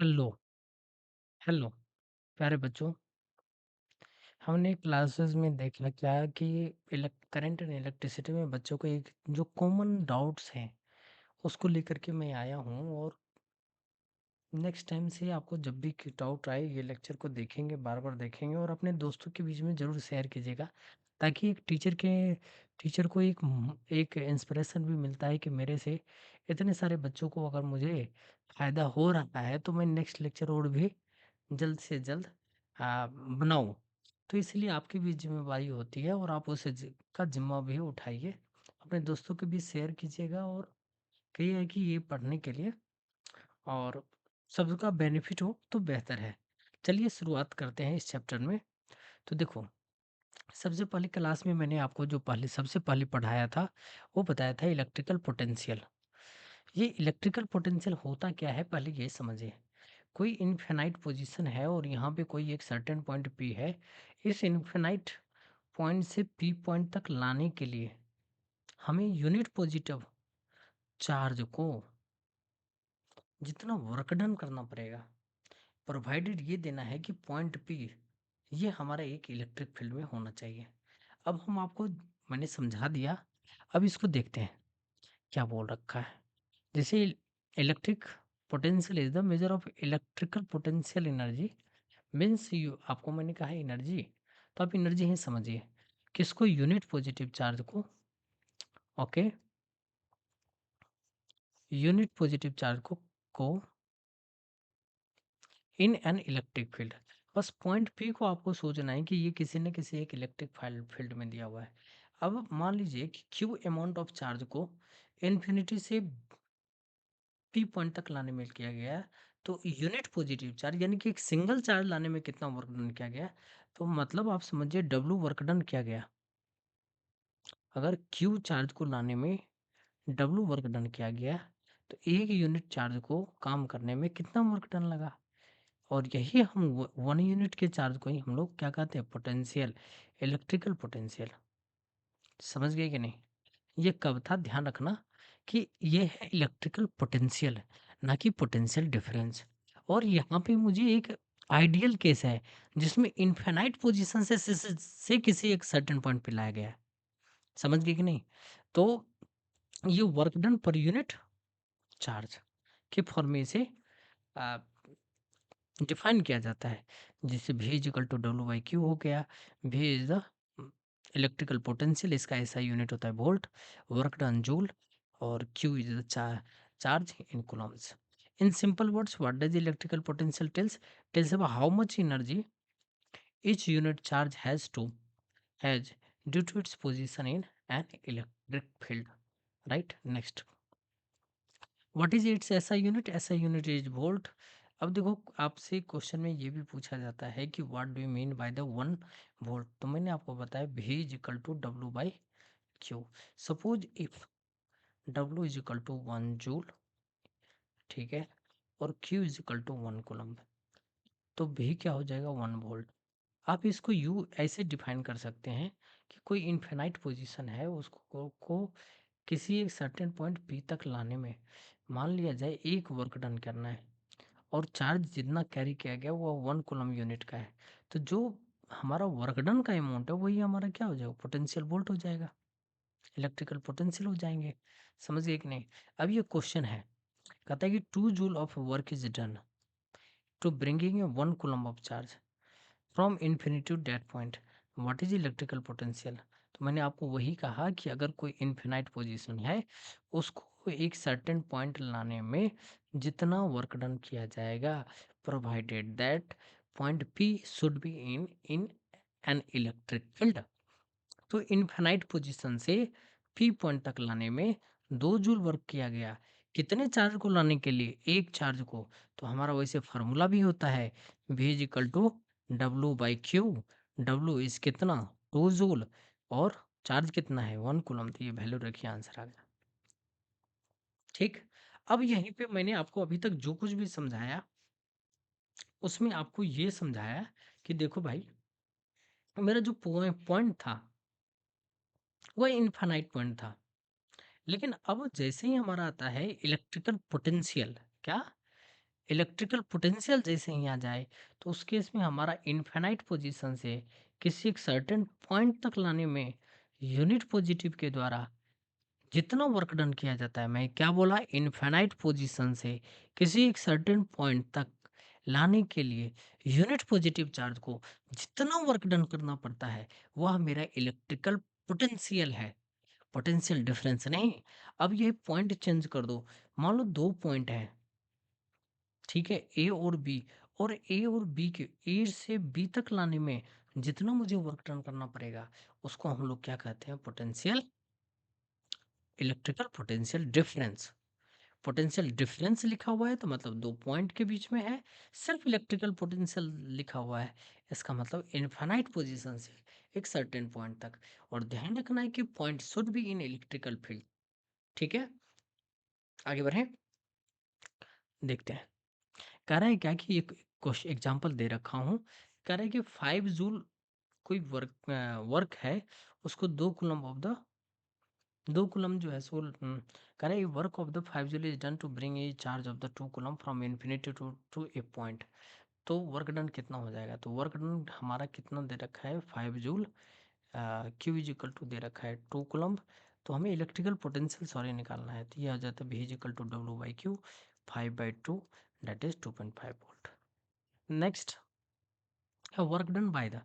Hello, hello प्यारे बच्चों। हमने क्लासेस में देखा क्या कि करंट एंड इलेक्ट्रिसिटी में बच्चों को एक जो कॉमन डाउट्स हैं उसको लेकर के मैं आया हूँ। और नेक्स्ट टाइम से आपको जब भी डाउट आए ये लेक्चर को देखेंगे, बार बार देखेंगे और अपने दोस्तों के बीच में ज़रूर शेयर कीजिएगा, ताकि एक टीचर को एक इंस्पिरेशन भी मिलता है कि मेरे से इतने सारे बच्चों को अगर मुझे फ़ायदा हो रहा है तो मैं नेक्स्ट लेक्चर और भी जल्द से जल्द बनाऊँ। तो इसलिए आपकी भी ज़िम्मेवारी होती है और आप का ज़िम्मा भी उठाइए। अपने दोस्तों के बीच शेयर कीजिएगा और कहिए कि ये पढ़ने के लिए और सबका बेनिफिट हो तो बेहतर है। चलिए शुरुआत करते हैं इस चैप्टर में। तो देखो, सबसे पहली क्लास में मैंने आपको जो पहले सबसे पहले पढ़ाया था, वो बताया था इलेक्ट्रिकल पोटेंशियल। ये इलेक्ट्रिकल पोटेंशियल होता क्या है पहले ये समझिए। कोई इनफिनाइट पोजीशन है और यहाँ पे कोई एक सर्टेन पॉइंट पी है। इस इनफिनाइट पॉइंट से पी पॉइंट तक लाने के लिए हमें यूनिट पॉजिटिव चार्ज को जितना वर्क डन करना पड़ेगा, प्रोवाइडेड ये देना है कि पॉइंट पी ये हमारा एक इलेक्ट्रिक फील्ड में होना चाहिए। अब हम आपको मैंने समझा दिया। अब इसको देखते हैं क्या बोल रखा है। जैसे electric potential is the measure of electrical potential energy. Means you आपको मैंने कहा है एनर्जी, तो आप एनर्जी ही समझिए। किसको? यूनिट पॉजिटिव चार्ज को। ओके, यूनिट पॉजिटिव चार्ज को इन एन इलेक्ट्रिक फील्ड। बस पॉइंट पी को आपको सोचना है कि ये किसी न किसी एक इलेक्ट्रिक फील्ड में दिया हुआ है। अब मान लीजिए कि क्यू अमाउंट ऑफ चार्ज को इन्फिनिटी से पी पॉइंट तक लाने में किया गया है। तो यूनिट पॉजिटिव चार्ज यानी कि एक सिंगल चार्ज लाने में कितना वर्क डन किया गया, तो मतलब आप समझिए डब्ल्यू वर्क डन किया गया। अगर क्यू चार्ज को लाने में डब्ल्यू वर्क डन किया गया, तो एक यूनिट चार्ज को काम करने में कितना वर्क डन लगा। और यही हम वन यूनिट के चार्ज को ही हम लोग क्या कहते हैं? Potential, electrical potential. समझ गए कि नहीं? ये कब था ध्यान रखना कि ये है इलेक्ट्रिकल पोटेंशियल, ना कि पोटेंशियल डिफरेंस। और यहाँ पे मुझे एक आइडियल केस है जिसमें इनफाइनाइट पोजीशन से किसी एक सर्टेन पॉइंट पे लाया गया है। समझ गए कि नहीं? तो ये वर्क डन पर यूनिट चार्ज के फॉर्म में इसे डिफाइन किया जाता है, जिससे V equal to W by Q हो गया। V is the electrical potential, इसका ऐसा यूनिट होता है वोल्ट, वर्क डन जूल, और Q is the charge in coulombs. In simple words, what does electrical potential tells about how much energy each unit charge has due to its position in an electric field. Right? Next, what is it's ऐसा unit? ऐसा unit is volt. अब देखो, आपसे question में ये भी पूछा जाता है कि what do you mean by the 1 volt. तो मैंने आपको बताया V is equal to W by Q. Suppose if W is equal to 1 joule, ठीक है, और Q is equal to 1 coulomb, तो V क्या हो जाएगा? 1 वोल्ट। आप इसको यू ऐसे डिफाइन कर सकते हैं कि कोई इनफिनाइट पोजीशन है, उसको को किसी एक सर्टेन पॉइंट P तक लाने में मान लिया जाए एक वर्क डन करना है, और चार्ज जितना कैरी किया गया वो 1 कूलम यूनिट का है। तो जो हमारा वर्क डन का अमाउंट है वही हमारा क्या हो जाएगा? पोटेंशियल वोल्ट हो जाएगा, इलेक्ट्रिकल पोटेंशियल हो जाएंगे। समझ गए कि नहीं? अब ये क्वेश्चन है, कहता है कि 2 joule of work is done to bringing a 1 coulomb of charge from infinity to that point, what is electrical potential. तो मैंने आपको वही कहा कि अगर कोई इन्फिनाइट पोजीशन है, उसको एक सर्टेन पॉइंट लाने में जितना वर्क डन किया जाएगा, provided that point P should be in in an electric field. तो इनफाइनाइट पोजीशन से पी पॉइंट तक लाने में 2 जूल वर्क किया गया। कितने चार्ज को लाने के लिए? एक चार्ज को। तो हमारा वैसे फार्मूला भी होता है, V is equal to W by Q. W is कितना? 2 जूल, और चार्ज कितना है? 1 कूलम। तो ये वैल्यू रखिए, आंसर आ गया। ठीक। अब यहीं पे मैंने आपको अभी तक जो कुछ भी समझाया उसमें आपको ये समझाया कि देखो भाई, मेरा जो पॉइंट था वह इनफाइनाइट पॉइंट था। लेकिन अब जैसे ही हमारा आता है इलेक्ट्रिकल पोटेंशियल, क्या? इलेक्ट्रिकल पोटेंशियल जैसे ही आ जाए तो उस केस में हमारा इनफाइनाइट पोजीशन से किसी एक सर्टेन पॉइंट तक लाने में यूनिट पॉजिटिव के द्वारा जितना वर्क डन किया जाता है, मैं क्या बोला, इनफाइनाइट पोजीशन से किसी एक सर्टेन पॉइंट तक लाने के लिए यूनिट पॉजिटिव चार्ज को जितना वर्क डन करना पड़ता है वह मेरा इलेक्ट्रिकल पोटेंशियल है, पोटेंशियल डिफरेंस नहीं। अब ये पॉइंट चेंज कर दो, मान लो दो पॉइंट है, ठीक है, ए और बी, और ए और बी के ए से बी तक लाने में जितना मुझे वर्क डन करना पड़ेगा उसको हम लोग क्या कहते हैं, potential, electrical potential difference. Potential difference लिखा हुआ है तो मतलब दो पॉइंट के बीच में है, सिर्फ इलेक्ट्रिकल पोटेंशियल लिखा हुआ है इसका मतलब इनफाइनाइट पोजीशन से एक सर्टेन पॉइंट तक। और ध्यान रखना है कि point should be in electrical field. ठीक है, आगे बढ़े, देखते हैं। कह रहा है क्या कि एक क्वेश्चन एग्जांपल दे रखा हूँ, कह रहा है कि 5 जूल कोई वर्क है, उसको 2 कूलम ऑफ द 2 कूलम जो है सो कह रहा है work of the 5 joule is done to bring a charge of the 2 coulomb from infinity to a point. तो वर्क डन कितना हो जाएगा, तो वर्क डन हमारा कितना दे रखा है 5 joule, Q is equal to दे रखा है 2 कूलम। तो हमें इलेक्ट्रिकल पोटेंशियल सॉरी निकालना है, तो ये आ जाता है V is equal to W by Q 5/2 that is 2.5 volt. Next, work done by the,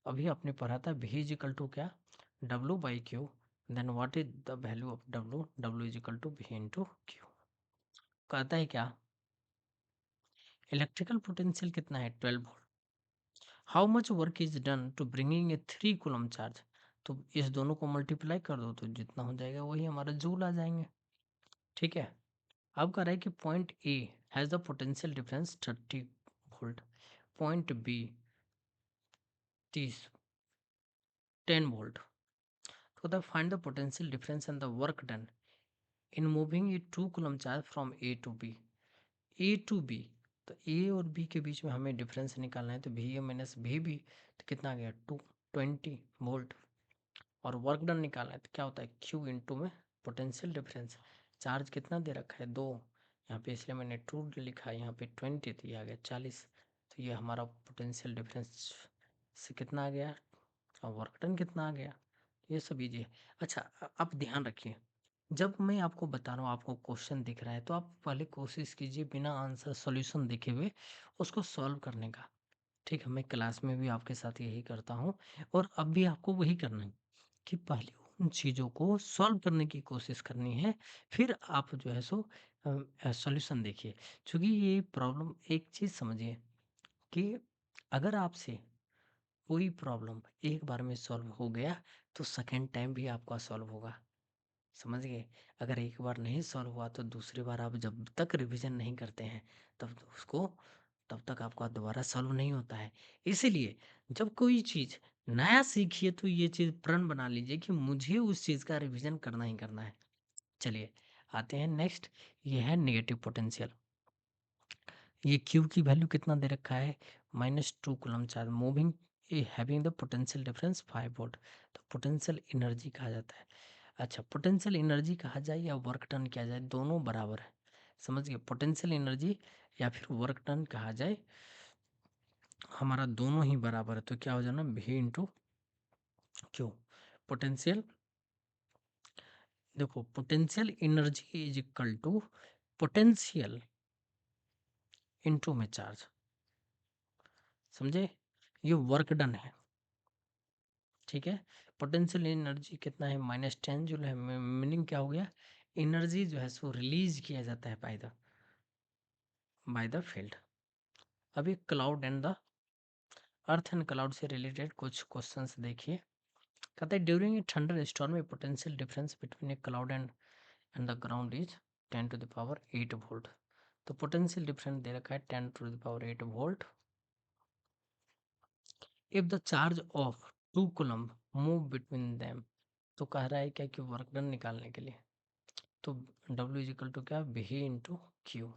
अभी आपने पढ़ा था भी इज इक्वल टू क्या, W by Q, then what is the value of W, W is equal to V into Q. कहता है क्या, electrical potential कितना है 12 volt, how much work is done to bringing a 3 coulomb charge. तो इस दोनों को मल्टीप्लाई कर दो तो जितना हो जाएगा वही हमारा जूल आ जाएंगे। ठीक है, अब कह रहा है कि point A has the potential difference 30 volt, point B 10 volt. तो the find the potential difference and the work done in moving a 2 coulomb charge from A to B, A to B. तो A और B के बीच में हमें difference निकालना है, तो भी ए माइनस भी बी, तो कितना आ गया 220 वोल्ट। और वर्क डन निकालना है तो क्या होता है क्यू इंटू में पोटेंशियल डिफरेंस, चार्ज कितना दे रखा है 2, यहाँ पे इसलिए मैंने 2 लिखा है, यहाँ पे 20 तो ये आ गया 40। तो ये हमारा पोटेंशियल डिफरेंस से कितना आ गया और वर्क डन कितना आ गया, ये सब इजी। अच्छा अब ध्यान रखिए, जब मैं आपको बता रहा हूँ, आपको क्वेश्चन दिख रहा है तो आप पहले कोशिश कीजिए बिना आंसर सॉल्यूशन देखे हुए उसको सॉल्व करने का। ठीक है, मैं क्लास में भी आपके साथ यही करता हूँ और अब भी आपको वही करना है कि पहले उन चीज़ों को सॉल्व करने की कोशिश करनी है, फिर आप जो है सो सॉल्यूशन देखिए। क्योंकि ये प्रॉब्लम, एक चीज़ समझिए कि अगर आपसे कोई प्रॉब्लम एक बार में सॉल्व हो गया तो सेकेंड टाइम भी आपका सॉल्व होगा, समझ गए। अगर एक बार नहीं सॉल्व हुआ तो दूसरी बार आप जब तक रिवीजन नहीं करते हैं तब तक आपका दोबारा सॉल्व नहीं होता है। इसीलिए जब कोई चीज़ नया सीखिए तो ये चीज़ प्रण बना लीजिए कि मुझे उस चीज़ का रिवीजन करना ही करना है। चलिए आते हैं नेक्स्ट, ये है नेगेटिव पोटेंशियल। ये क्यू की वैल्यू कितना दे रखा है -2 coulomb charge moving having the potential difference 5 volt. तो पोटेंशियल एनर्जी कहा जाता है। अच्छा, पोटेंशियल एनर्जी कहा जाए या वर्क डन किया जाए दोनों बराबर है, समझ गए। पोटेंशियल एनर्जी या फिर वर्क डन कहा जाए हमारा दोनों ही बराबर है, तो क्या हो जाना भी इंटू क्यू। पोटेंशियल, देखो potential energy is equal to potential into में चार्ज, समझे, ये वर्क डन है। ठीक है, पोटेंशियल एनर्जी कितना है -10 जूल है, मीनिंग क्या हो गया, एनर्जी जो है सो रिलीज किया जाता है बाय द फील्ड। अभी cloud and the earth and cloud से रिलेटेड कुछ क्वेश्चंस देखिए। कहते हैं ड्यूरिंग ए थंडर स्टॉर्म में potential difference between A cloud and the ground is 10⁸ तो पोटेंशियल डिफरेंस दे रखा है 10⁸ if the charge of 2 coulomb move between them. तो कह रहा है क्या कि वर्क डन निकालने के लिए तो W इज इक्वल टू क्या भी इंटू क्यू।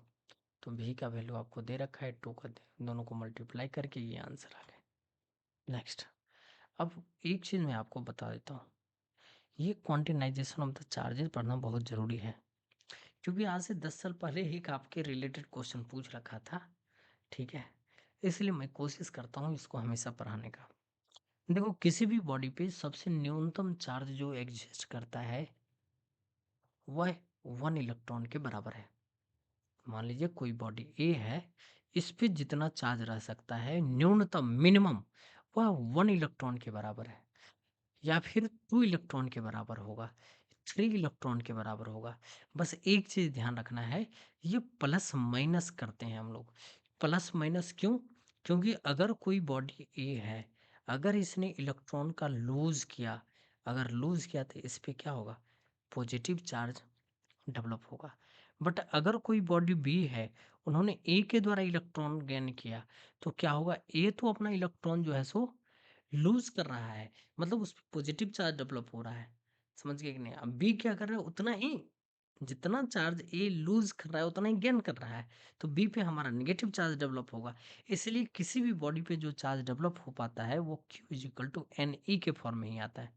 तो भी का वैल्यू आपको दे रखा है 2 का, दोनों को मल्टीप्लाई करके ये आंसर आ गया। नेक्स्ट, अब एक चीज़ मैं आपको बता देता हूँ, ये क्वांटिनाइजेशन ऑफ द चार्जेस पढ़ना बहुत ज़रूरी है। क्योंकि आज से 10 साल पहले ही एक आपके रिलेटेड क्वेश्चन पूछ रखा था, ठीक है? इसलिए मैं कोशिश करता हूँ इसको हमेशा पढ़ाने का। देखो, किसी भी बॉडी पे सबसे न्यूनतम चार्ज जो एग्जिस्ट करता है वह 1 इलेक्ट्रॉन के बराबर है। मान लीजिए कोई बॉडी ए है, इस पे जितना चार्ज रह सकता है न्यूनतम मिनिमम वह 1 इलेक्ट्रॉन के बराबर है, या फिर 2 इलेक्ट्रॉन के बराबर होगा, 3 इलेक्ट्रॉन के बराबर होगा। बस एक चीज ध्यान रखना है, ये प्लस माइनस करते हैं हम लोग। प्लस माइनस क्यों? क्योंकि अगर कोई बॉडी ए है, अगर इसने इलेक्ट्रॉन का लूज किया, अगर लूज किया तो इस पे क्या होगा? पॉजिटिव चार्ज डेवलप होगा। बट अगर कोई बॉडी बी है, उन्होंने ए के द्वारा इलेक्ट्रॉन गेन किया, तो क्या होगा? ए तो अपना इलेक्ट्रॉन जो है सो लूज कर रहा है, मतलब उस पर पॉजिटिव चार्ज डेवलप हो रहा है। समझ गए कि नहीं? अब बी क्या कर रहा है? उतना ही, जितना चार्ज ए लूज कर रहा है उतना ही गेन कर रहा है, तो बी पे हमारा नेगेटिव चार्ज डेवलप होगा। इसलिए किसी भी बॉडी पे जो चार्ज डेवलप हो पाता है वो Q is equal to N e के फॉर्म में ही आता है।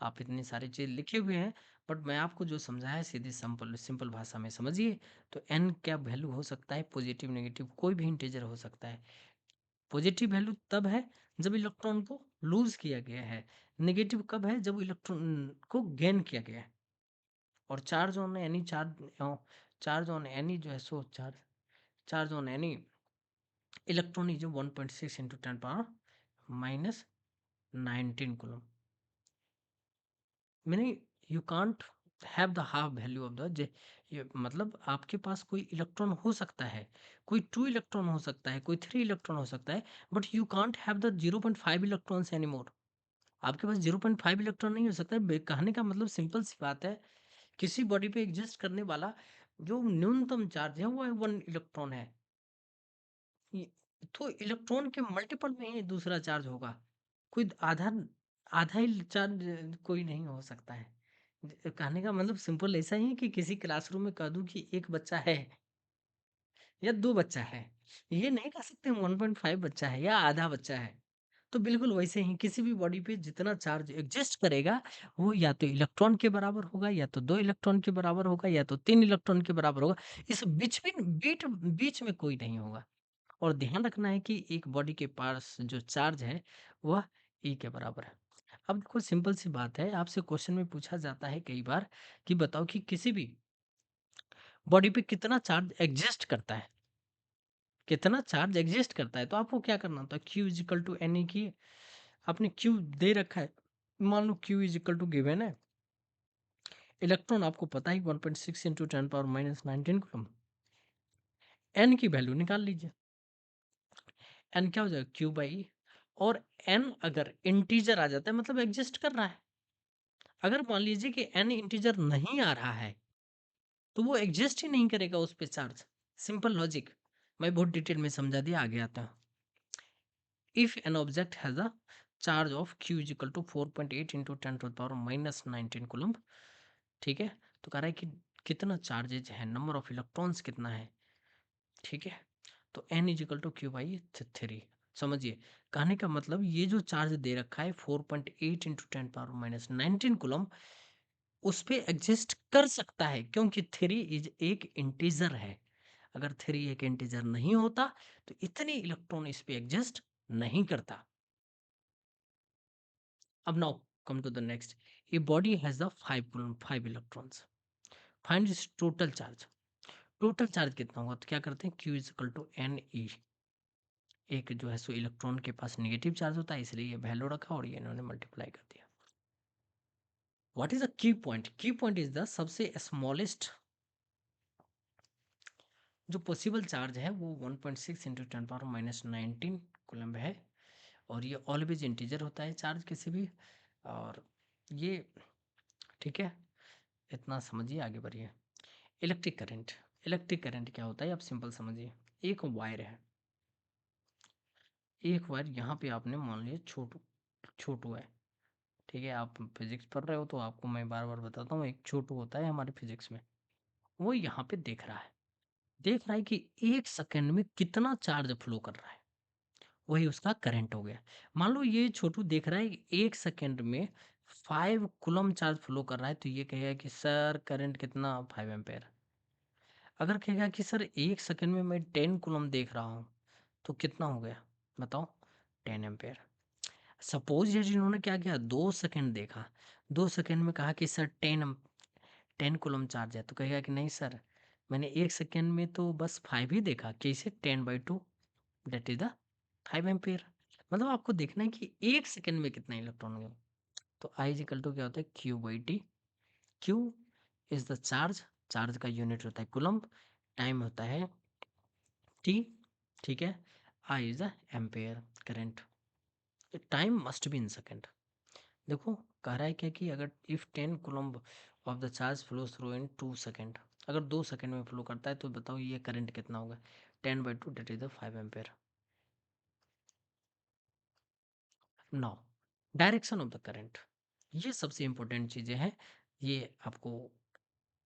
आप इतनी सारी चीज लिखे हुए हैं, बट मैं आपको जो समझाया सीधी सिंपल सिंपल भाषा में समझिए। तो एन क्या वैल्यू हो सकता है? पॉजिटिव नेगेटिव कोई भी इंटीजर हो सकता है। पॉजिटिव वैल्यू तब है जब इलेक्ट्रॉन को लूज किया गया है, नेगेटिव कब है? जब इलेक्ट्रॉन को गेन किया गया है। और charge on any charge on any जो है सो charge on any electron is 1.6 into 10 power minus 19 coulomb. Meaning you can't have the half value of the, ये मतलब आपके पास कोई इलेक्ट्रॉन हो सकता है, कोई 2 इलेक्ट्रॉन हो सकता है, कोई 3 इलेक्ट्रॉन हो सकता है, but you can't have the 0.5 electrons any more. आपके पास 0.5 इलेक्ट्रॉन नहीं हो सकता है। कहने का मतलब सिंपल सी बात है, किसी बॉडी पे एग्जिस्ट करने वाला जो न्यूनतम चार्ज है वो 1 इलेक्ट्रॉन है। ये- तो इलेक्ट्रॉन के मल्टीपल में ही दूसरा चार्ज होगा। कोई आधा आधा ही चार्ज कोई नहीं हो सकता है। कहने का मतलब सिंपल ऐसा ही है कि किसी क्लासरूम में कह दूं कि एक बच्चा है या 2 बच्चा है, ये नहीं कह सकते 1.5 बच्चा है या आधा बच्चा है। तो बिल्कुल वैसे ही किसी भी बॉडी पे जितना चार्ज एग्जिस्ट करेगा वो या तो इलेक्ट्रॉन के बराबर होगा, या तो 2 इलेक्ट्रॉन के बराबर होगा, या तो 3 इलेक्ट्रॉन के बराबर होगा। इस बीच में कोई नहीं होगा। और ध्यान रखना है कि एक बॉडी के पास जो चार्ज है वह ई के बराबर है। अब देखो, सिंपल सी बात है, आपसे क्वेश्चन में पूछा जाता है कई बार कि बताओ कि किसी भी बॉडी पे कितना चार्ज एग्जिस्ट करता है, कितना चार्ज एग्जिस्ट करता है। तो आपको क्या करना होता है? Q is equal to N E की, आपने क्यू दे रखा है, मान लो Q is equal to given है, इलेक्ट्रॉन आपको पता ही 1.6 into 10 power minus 19 coulomb. N की वैल्यू निकाल लीजिए, एन क्या हो जाएगा? Q by. और एन अगर इंटीजर आ जाता है मतलब एग्जिस्ट कर रहा है। अगर मान लीजिए कि एन इंटीजर नहीं आ रहा है तो वो एग्जिस्ट ही नहीं करेगा उस पे चार्ज। सिंपल लॉजिक, मैं बहुत डिटेल में समझा दिया, आगे आता है। If an object has a charge of Q is equal to 4.8 into 10 to power minus 19 coulomb, ठीक है? तो कह रहा है कि कितना चार्जेज है, नंबर ऑफ इलेक्ट्रॉन्स कितना है, ठीक है? तो N is equal to Q by 3। समझिए, कहने का मतलब ये जो चार्ज दे रखा है 4.8 इंटू 10 पावर माइनस 19 कूलम, उस पे एग्जिस्ट कर सकता है क्योंकि 3 इज एक इंटीजर है। अगर 3 एक इंटीजर नहीं होता तो इतने इलेक्ट्रॉन इस पे एग्जिस्ट नहीं करता। अब now come to the next, a body has the 5 electrons, find its total charge. Total charge कितना होगा? तो क्या करते हैं, Q is equal to N E. एक जो है सो इलेक्ट्रॉन के पास नेगेटिव चार्ज होता है, इसलिए ये वैल्यू रखा और ये इन्होंने मल्टीप्लाई कर दिया। What is the key point? की पॉइंट इज द सबसे स्मॉलेस्ट जो पॉसिबल चार्ज है वो 1.6 इंटू 10 पावर माइनस 19 कूलम्ब है। और ये ऑलवेज इंटीजर होता है चार्ज किसी भी, और ये, ठीक है? इतना समझिए, आगे बढ़िए। इलेक्ट्रिक करंट, इलेक्ट्रिक करंट क्या होता है आप सिंपल समझिए। एक वायर है, एक वायर यहाँ पे आपने मान लिया छोटू, छोटू है, ठीक है? आप फिजिक्स पढ़ रहे हो तो आपको मैं बार बार बताता हूँ, एक छोटू होता है हमारे फिजिक्स में। वो यहाँ पे देख रहा है, देख रहा है कि 1 सेकंड में कितना चार्ज फ्लो कर रहा है, वही उसका करंट हो गया। मान लो ये छोटू देख रहा है कि 1 सेकंड में 5 कूलम चार्ज फ्लो कर रहा है, तो ये कहेगा कि सर करंट कितना? 5 एम्पेयर। अगर कहेगा कि सर 1 सेकंड में मैं 10 कूलम देख रहा हूँ, तो कितना हो गया बताओ? 10 एम्पेयर। सपोज ये जिन्होंने क्या किया, 2 सेकंड देखा, 2 सेकंड में कहा कि सर 10 कूलम चार्ज है, तो कहेगा कि नहीं सर, मैंने 1 सेकंड में तो बस 5 ही देखा, कैसे? 10/2, दैट इज द 5 एम्पेयर। मतलब आपको देखना है कि 1 सेकंड में कितना इलेक्ट्रॉन होगा। तो I इज इक्वल टू क्या होता है, Q/T। Q is the charge, charge का यूनिट होता है कूलम, टाइम होता है T, ठीक है। I is the ampere current, time must be in second. देखो कह रहा है क्या कि अगर if 10 coulomb of the charge flow through in 2 second, अगर 2 सेकंड में फ्लो करता है तो बताओ ये करंट कितना होगा? 10/2, that is the 5 ampere. Now direction of the current, ये सबसे इंपॉर्टेंट चीजें हैं, ये आपको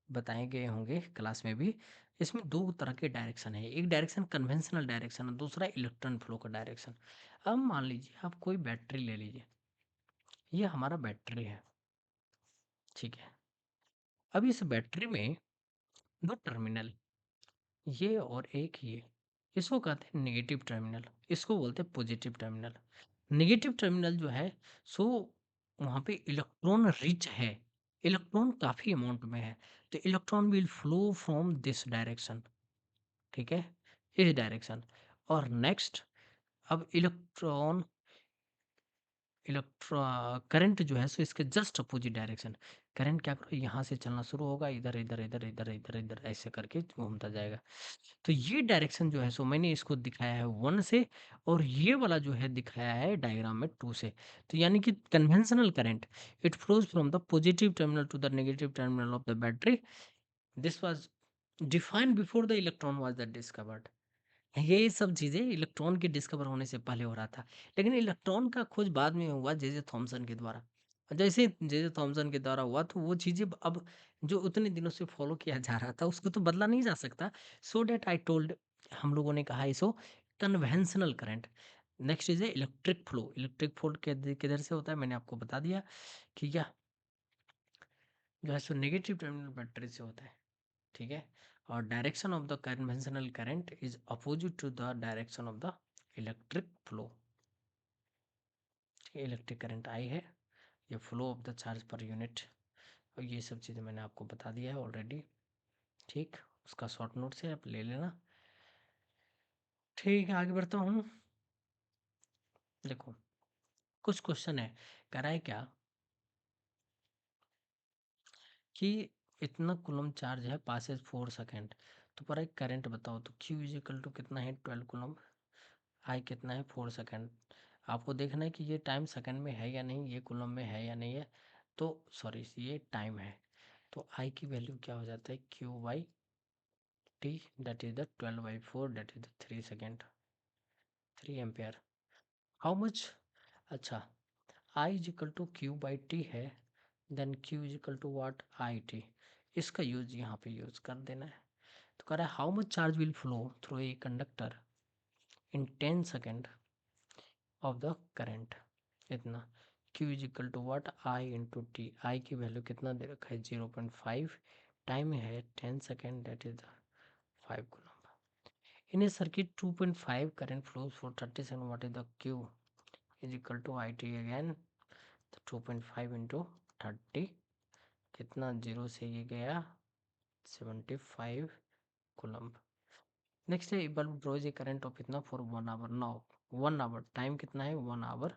बताए गए होंगे क्लास में भी। इसमें दो तरह के डायरेक्शन है, एक डायरेक्शन कन्वेंशनल डायरेक्शन है, दूसरा इलेक्ट्रॉन फ्लो का डायरेक्शन। अब मान लीजिए आप कोई बैटरी ले लीजिए, ये हमारा बैटरी है, ठीक है। अब इस बैटरी में दो टर्मिनल, ये और एक ये, इसको कहते हैं नेगेटिव टर्मिनल, इसको बोलते हैं पॉजिटिव टर्मिनल। नेगेटिव टर्मिनल जो है सो वहाँ पे इलेक्ट्रॉन रिच है, इलेक्ट्रॉन काफ़ी अमाउंट में है, तो electron will flow from this direction, ठीक है, इस डायरेक्शन। और नेक्स्ट, अब इलेक्ट्रॉन इलेक्ट्रो करंट जो है सो इसके जस्ट अपोजिट डायरेक्शन, करंट क्या करो यहाँ से चलना शुरू होगा, इधर इधर इधर इधर इधर इधर ऐसे करके घूमता जाएगा। तो ये डायरेक्शन जो है सो मैंने इसको दिखाया है 1 से, और ये वाला जो है दिखाया है डायग्राम में 2 से। तो यानी कि conventional current, it flows from the positive terminal to the negative terminal of the battery, this was defined before the electron was the discovered. ये सब चीज़ें इलेक्ट्रॉन के डिस्कवर होने से पहले हो रहा था, लेकिन इलेक्ट्रॉन का खोज बाद में हुआ जे जे थॉमसन के द्वारा। और जैसे जे जे थॉमसन के द्वारा हुआ तो वो चीज़ें अब जो उतने दिनों से फॉलो किया जा रहा था उसको तो बदला नहीं जा सकता। सो डेट आई टोल्ड, हम लोगों ने कहा इसो conventional current. Next is electric flow, electric flow किधर से होता है मैंने आपको बता दिया कि क्या जो है सो नेगेटिव टर्मिनल बैटरी से होता है, ठीक है। और direction of the conventional current is opposite to the direction of the electric flow, ठीक है। इलेक्ट्रिक करंट आई है, ये flow of the charge per unit, और ये सब चीज़ें मैंने आपको बता दिया है ऑलरेडी, ठीक। उसका शॉर्ट नोट से आप ले लेना, ठीक है। आगे बढ़ता हूँ, देखो कुछ क्वेश्चन है, कह रहा है क्या कि इतना कूलम चार्ज है, पासेज 4 सेकेंड, तो पर एक करंट बताओ, तो Q इज इक्वल टू कितना है 12 कूलम, आई कितना है 4 सेकेंड। आपको देखना है कि ये टाइम सेकंड में है या नहीं, ये कूलम में है या नहीं है, तो सॉरी ये टाइम है, तो आई की वैल्यू क्या हो जाता है Q/T, that is the 12/4, that is the 3 second, 3 ampere. How much, अच्छा I is equal to Q/T है, then Q is equal to what IT, इसका यूज यहाँ पे यूज कर देना है। तो कह रहा है how much charge will flow through a conductor in 10 second of the current, इतना Q is equal to what I into T, I की वैल्यू कितना दे रखा है 0.5, टाइम है 10 second, that is 5 coulomb. In a circuit 2.5 current flows for 30 second, what is the Q is equal to I T again, 2.5 into 30, कितना zero से ये गया 75 coulomb. Next है bulb draws a current of इतना for 1 hour, now 1 hour, time कितना है 1 our,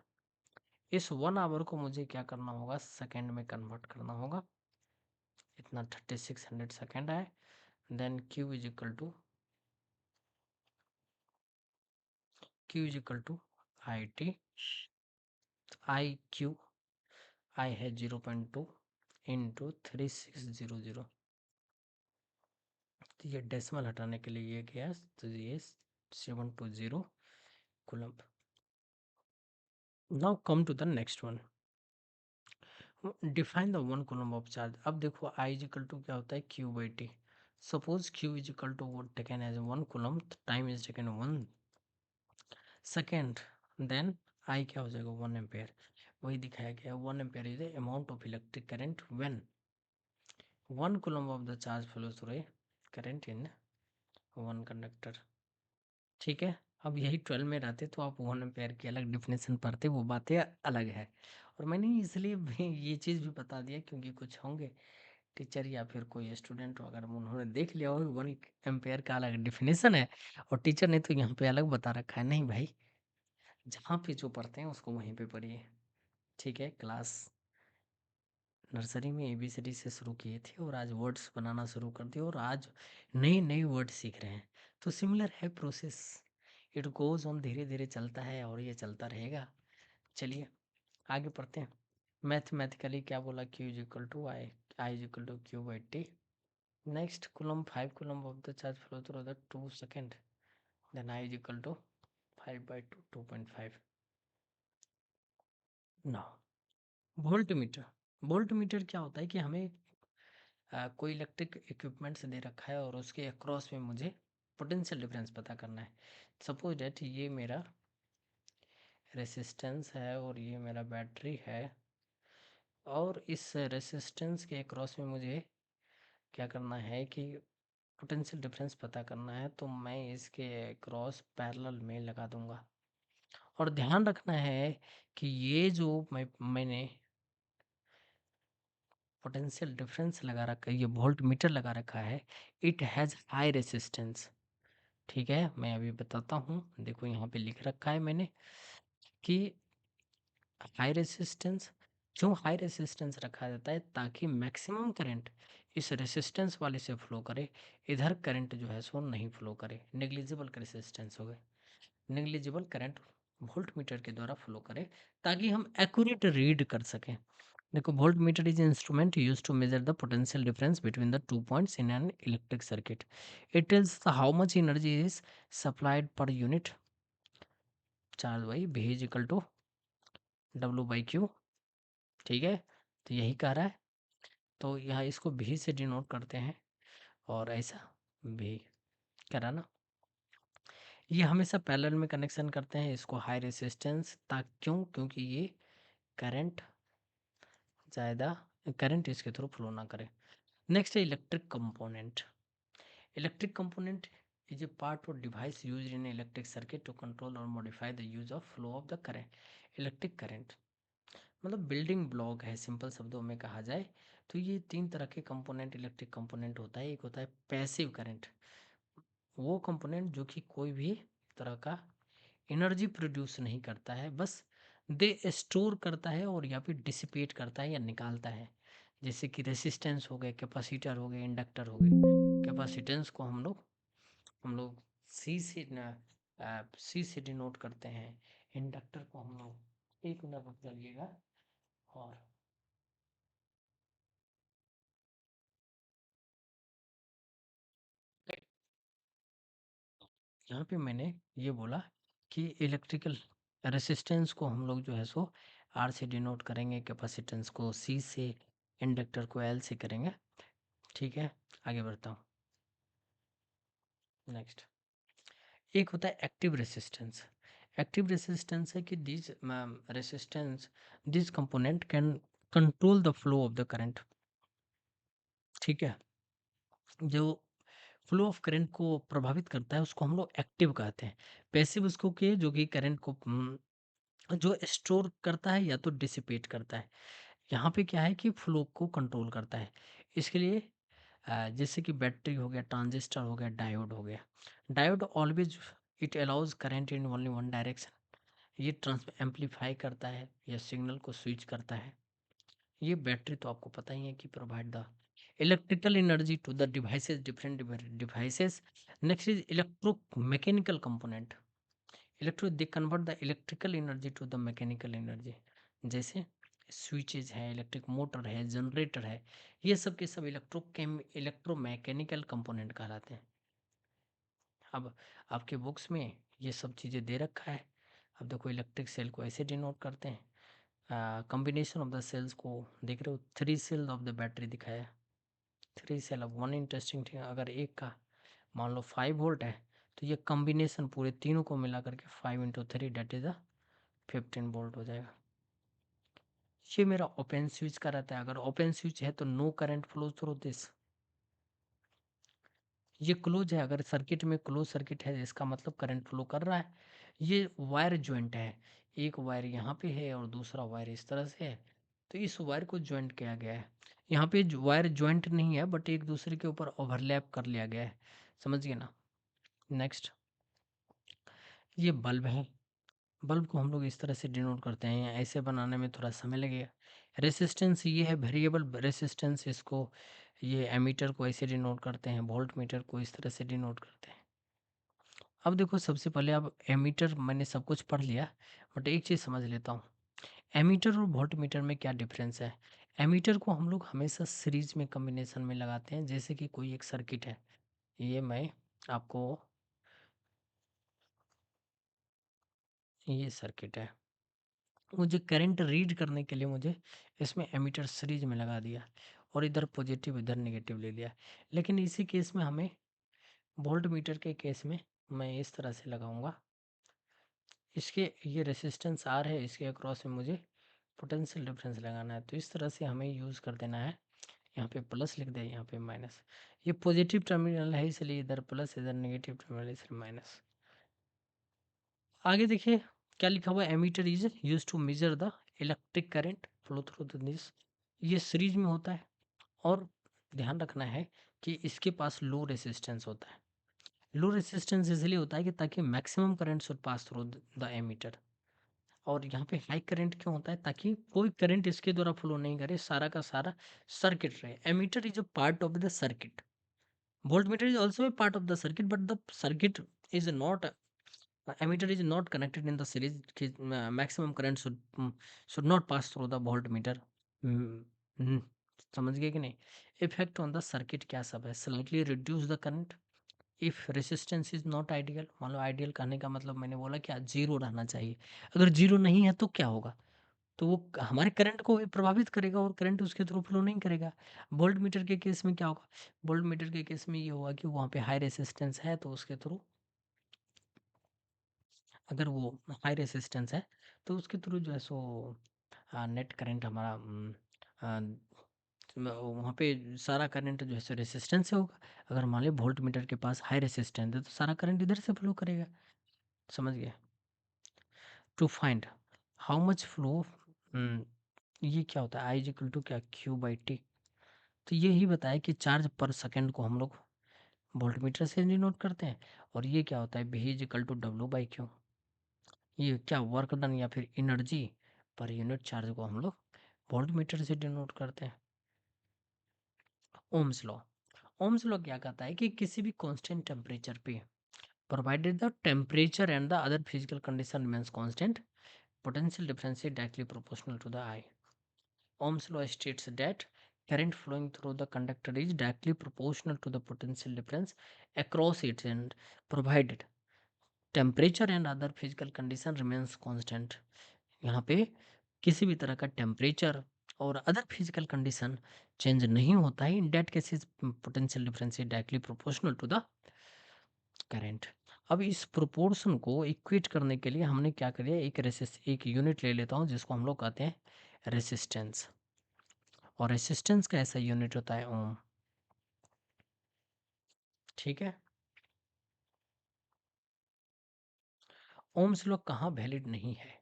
इस 1 our को मुझे क्या करना होगा सेकेंड में कन्वर्ट करना होगा, इतना 3600 सेकेंड है, then Q is equal to I T, I Q, I है 0.2 इंटू 3600, तो ये डेसिमल हटाने के लिए ये गया, तो ये 720 coulomb. Now come to the next one, define the 1 coulomb of charge. अब देखो आई इज इक्वल टू क्या होता है Q/T, suppose Q is equal to वो taken as 1 coulomb, time is taken 1 second, then I क्या हो जाएगा 1 एम्पेयर, वही दिखाया गया 1 ampere is the amount of electric current when 1 coulomb of the charge flows through a current in 1 conductor, ठीक है। अब यही 12 में रहते तो आप 1 एम्पेयर की अलग डेफिनेशन पढ़ते, वो बातें अलग है। और मैंने इसलिए भी ये चीज़ भी बता दिया क्योंकि कुछ होंगे टीचर या फिर कोई स्टूडेंट हो, अगर उन्होंने देख लिया हो 1 एम्पेयर का अलग डेफिनेशन है और टीचर ने तो यहाँ पे अलग बता रखा है, नहीं भाई, जहाँ पे जो पढ़ते हैं उसको वहीं पे पढ़िए, ठीक है। क्लास नर्सरी में एबीसीडी से शुरू किए थे और आज वर्ड्स बनाना शुरू कर दिए और आज नए नए वर्ड सीख रहे हैं। तो सिमिलर है प्रोसेस, इट गोज ऑन, धीरे धीरे चलता है और ये चलता रहेगा। चलिए आगे पढ़ते हैं। मैथमेटिकली क्या बोला, Q is equal to I, I is equal to Q by T. Next coulomb 5 coulomb of the charge flow through the 2 second, then I is equal to 5 by 2, 2.5। No, voltmeter, voltmeter क्या होता है कि हमें कोई electric equipments दे रखा है और उसके अक्रॉस में मुझे पोटेंशियल डिफरेंस पता करना है। सपोज डेट ये मेरा रेसिस्टेंस है और ये मेरा बैटरी है और इस रेसिस्टेंस के अक्रॉस में मुझे क्या करना है कि पोटेंशियल डिफरेंस पता करना है, तो मैं इसके क्रॉस पैरेलल में लगा दूंगा। और ध्यान रखना है कि ये जो मैंने पोटेंशियल डिफरेंस लगा रखा है, ये वोल्ट मीटर लगा रखा है, इट हैज़ हाई रेसिस्टेंस, ठीक है। मैं अभी बताता हूँ, देखो यहाँ पे लिख रखा है मैंने कि हाई रेसिस्टेंस, क्यों हाई रेसिस्टेंस रखा जाता है, ताकि मैक्सिमम करंट इस रेसिस्टेंस वाले से फ्लो करे, इधर करंट जो है सो नहीं फ्लो करे, नेग्लिजिबल रेसिस्टेंस हो गए, नेग्लिजिबल करंट वोल्ट मीटर के द्वारा फ्लो करे, ताकि हम एक्यूरेट रीड कर सकें। देखो, voltmeter is instrument use to measure the potential difference between the 2 points in an electric circuit. It tells how much energy is supplied per unit charge by V is equal to W by Q, ठीक है। तो यही कह रहा है, तो यहाँ इसको V से डिनोट करते हैं और ऐसा V कह रहा ना, ये हमेशा पैरेलल में कनेक्शन करते हैं, इसको हाई रेसिस्टेंस, ताकि क्यों, क्योंकि ये करंट ज़्यादा, करंट इसके थ्रू फ्लो ना करे। नेक्स्ट है electric component. Electric component is a part or device used in electric circuit to control or modify the use of flow of the current, electric current, मतलब building block है, simple शब्दों में कहा जाए तो ये 3 तरह के कंपोनेंट इलेक्ट्रिक कंपोनेंट होता है। एक होता है पैसिव करंट, वो कंपोनेंट जो कि कोई भी तरह का एनर्जी प्रोड्यूस नहीं करता है, बस दे स्टोर करता है और या फिर डिसिपेट करता है या निकालता है। जैसे कि रेसिस्टेंस हो गए, कैपेसिटर हो गए, इंडक्टर हो गए। कैपेसिटेंस को हम लोग सी से डिनोट करते हैं, इंडक्टर को हम लोग, एक मिनट रुक जाइएगा। और यहाँ पे मैंने ये बोला कि इलेक्ट्रिकल रेसिस्टेंस को हम लोग जो है सो आर से डिनोट करेंगे, कैपेसिटेंस को सी से, इंडक्टर को एल से करेंगे, ठीक है। आगे बढ़ता हूँ। नेक्स्ट एक होता है एक्टिव रेसिस्टेंस। एक्टिव रेसिस्टेंस है कि this resistance, this component can control the flow of the current, ठीक है। जो फ्लो ऑफ करंट को प्रभावित करता है उसको हम लोग एक्टिव कहते हैं। पैसिव उसको के जो कि करंट को जो स्टोर करता है या तो डिसिपेट करता है। यहाँ पे क्या है कि फ्लो को कंट्रोल करता है। इसके लिए जैसे कि बैटरी हो गया, ट्रांजिस्टर हो गया, डायोड हो गया। Diode always it allows current in only one direction, ये ट्रांस एम्पलीफाई करता है या सिग्नल को स्विच करता है। ये बैटरी तो आपको पता ही है कि provide the electrical energy to the devices, different devices. Next is electro mechanical component. Electro they convert the electrical energy to the mechanical energy, जैसे स्विचेज है, इलेक्ट्रिक मोटर है, जनरेटर है, ये सब के सब इलेक्ट्रोमैकेनिकल कंपोनेंट कहलाते हैं। अब आपके बुक्स में ये सब चीज़ें दे रखा है। अब देखो, इलेक्ट्रिक सेल को ऐसे डिनोट करते हैं, कॉम्बिनेशन ऑफ द सेल्स को देख रहे हो, 3 सेल ऑफ द बैटरी दिखाया, 3 सेल। अब वन इंटरेस्टिंग थिंग, अगर एक का मान लो 5 वोल्ट है, तो ये कॉम्बिनेशन पूरे तीनों को मिला करके 5 × 3 डेट इज द 15 वोल्ट हो जाएगा। ये मेरा ओपन स्विच का रहता है, अगर ओपन स्विच है तो no current flow through this, ये क्लोज है, अगर सर्किट में क्लोज सर्किट है इसका मतलब करंट फ्लो कर रहा है। ये वायर ज्वाइंट है, एक वायर यहाँ पे है और दूसरा वायर इस तरह से है, तो इस वायर को ज्वाइंट किया गया है। यहाँ पे वायर ज्वाइंट नहीं है बट एक दूसरे के ऊपर ओवरलैप कर लिया गया है, समझ गए ना। नेक्स्ट, ये बल्ब है। बल्ब को हम लोग इस तरह से डिनोट करते हैं, ऐसे बनाने में थोड़ा समय लगेगा। रेसिस्टेंस ये है वेरिएबल रेसिस्टेंस, इसको ये एमीटर को ऐसे डिनोट करते हैं, वोल्ट मीटर को इस तरह से डिनोट करते हैं। अब देखो सबसे पहले, अब एमीटर मैंने सब कुछ पढ़ लिया, बट एक चीज़ समझ लेता हूँ, एमीटर और वोल्ट मीटर में क्या डिफरेंस है। एमीटर को हम लोग हमेशा सीरीज में कॉम्बिनेशन में लगाते हैं, जैसे कि कोई एक सर्किट है, ये मैं आपको, ये सर्किट है, मुझे करंट रीड करने के लिए मुझे इसमें एमीटर सीरीज में लगा दिया और इधर पॉजिटिव इधर नेगेटिव ले लिया। लेकिन इसी केस में हमें वोल्ट मीटर के केस में मैं इस तरह से लगाऊंगा, इसके ये रेसिस्टेंस आर है, इसके अक्रॉस में मुझे पोटेंशियल डिफरेंस लगाना है, तो इस तरह से हमें यूज़ कर देना है। यहाँ पे प्लस लिख दे, यहाँ पे माइनस, ये पॉजिटिव टर्मिनल है इसलिए इधर प्लस, इधर नेगेटिव टर्मिनल इसलिए माइनस। आगे देखिए क्या लिखा हुआ है, ammeter is use to measure the electric current flow through this. ये सीरीज में होता है और ध्यान रखना है कि इसके पास लो रेसिस्टेंस होता है। लो रेसिस्टेंस इसलिए होता है कि ताकि maximum current should pass through the ammeter, और यहाँ पे हाई करंट क्यों होता है, ताकि कोई करंट इसके द्वारा फ्लो नहीं करे, सारा का सारा सर्किट रहे। Ammeter is a part of the circuit, voltmeter is also a part of the circuit, but the circuit is not, emitter is not connected in the series, maximum current should not pass through the voltmeter। हम्म, हम्म, समझ गए कि नहीं। Effect on the circuit क्या सब है, slightly reduce the current if resistance is not ideal. मान लो ideal कहने का मतलब मैंने बोला क्या, जीरो रहना चाहिए, अगर जीरो नहीं है तो क्या होगा, तो वो हमारे करंट को भी प्रभावित करेगा और करंट उसके थ्रू फ्लो नहीं करेगा। वोल्ट मीटर के केस में क्या होगा, वोल्ट मीटर के केस में ये होगा कि वहाँ पे हाई रेसिस्टेंस है तो उसके थ्रू, अगर वो हाई रेसिस्टेंस है तो उसके थ्रू जो है सो नेट करंट हमारा वहाँ पे सारा करंट जो है सो रेसिस्टेंस से होगा। अगर मान ली वोल्ट मीटर के पास हाई रेसिस्टेंस है तो सारा करंट इधर से फ्लो करेगा, समझ गए। To find how much flow, ये क्या होता है, आई इज इक्वल टू क्या, क्यू बाई टी। तो ये ही बताया कि चार्ज पर सेकंड को हम लोग वोल्टमीटर से डिनोट करते हैं, और ये क्या होता है, V is equal to W by Q. ये क्या वर्क डन या फिर एनर्जी पर यूनिट चार्ज को हम लोग वोल्टमीटर से डिनोट करते हैं। ओम्स लॉ, ओम्स लॉ क्या कहता है कि किसी भी कांस्टेंट टेम्परेचर पे, provided the temperature and the other physical condition remains constant, potential difference is directly proportional to the I. Ohm's law states that current flowing through the conductor is directly proportional to the potential difference across it, and provided temperature and other physical condition remains constant। यहाँ पे किसी भी तरह का temperature और other physical condition change नहीं होता है, in that cases potential difference is directly proportional to the current. अब इस प्रोपोर्शन को इक्वेट करने के लिए हमने क्या करिए, एक यूनिट ले लेता हूँ जिसको हम लोग कहते हैं रेसिस्टेंस, और रेसिस्टेंस का ऐसा यूनिट होता है ओम, ठीक है। ओम्स लॉ कहाँ वैलिड नहीं है,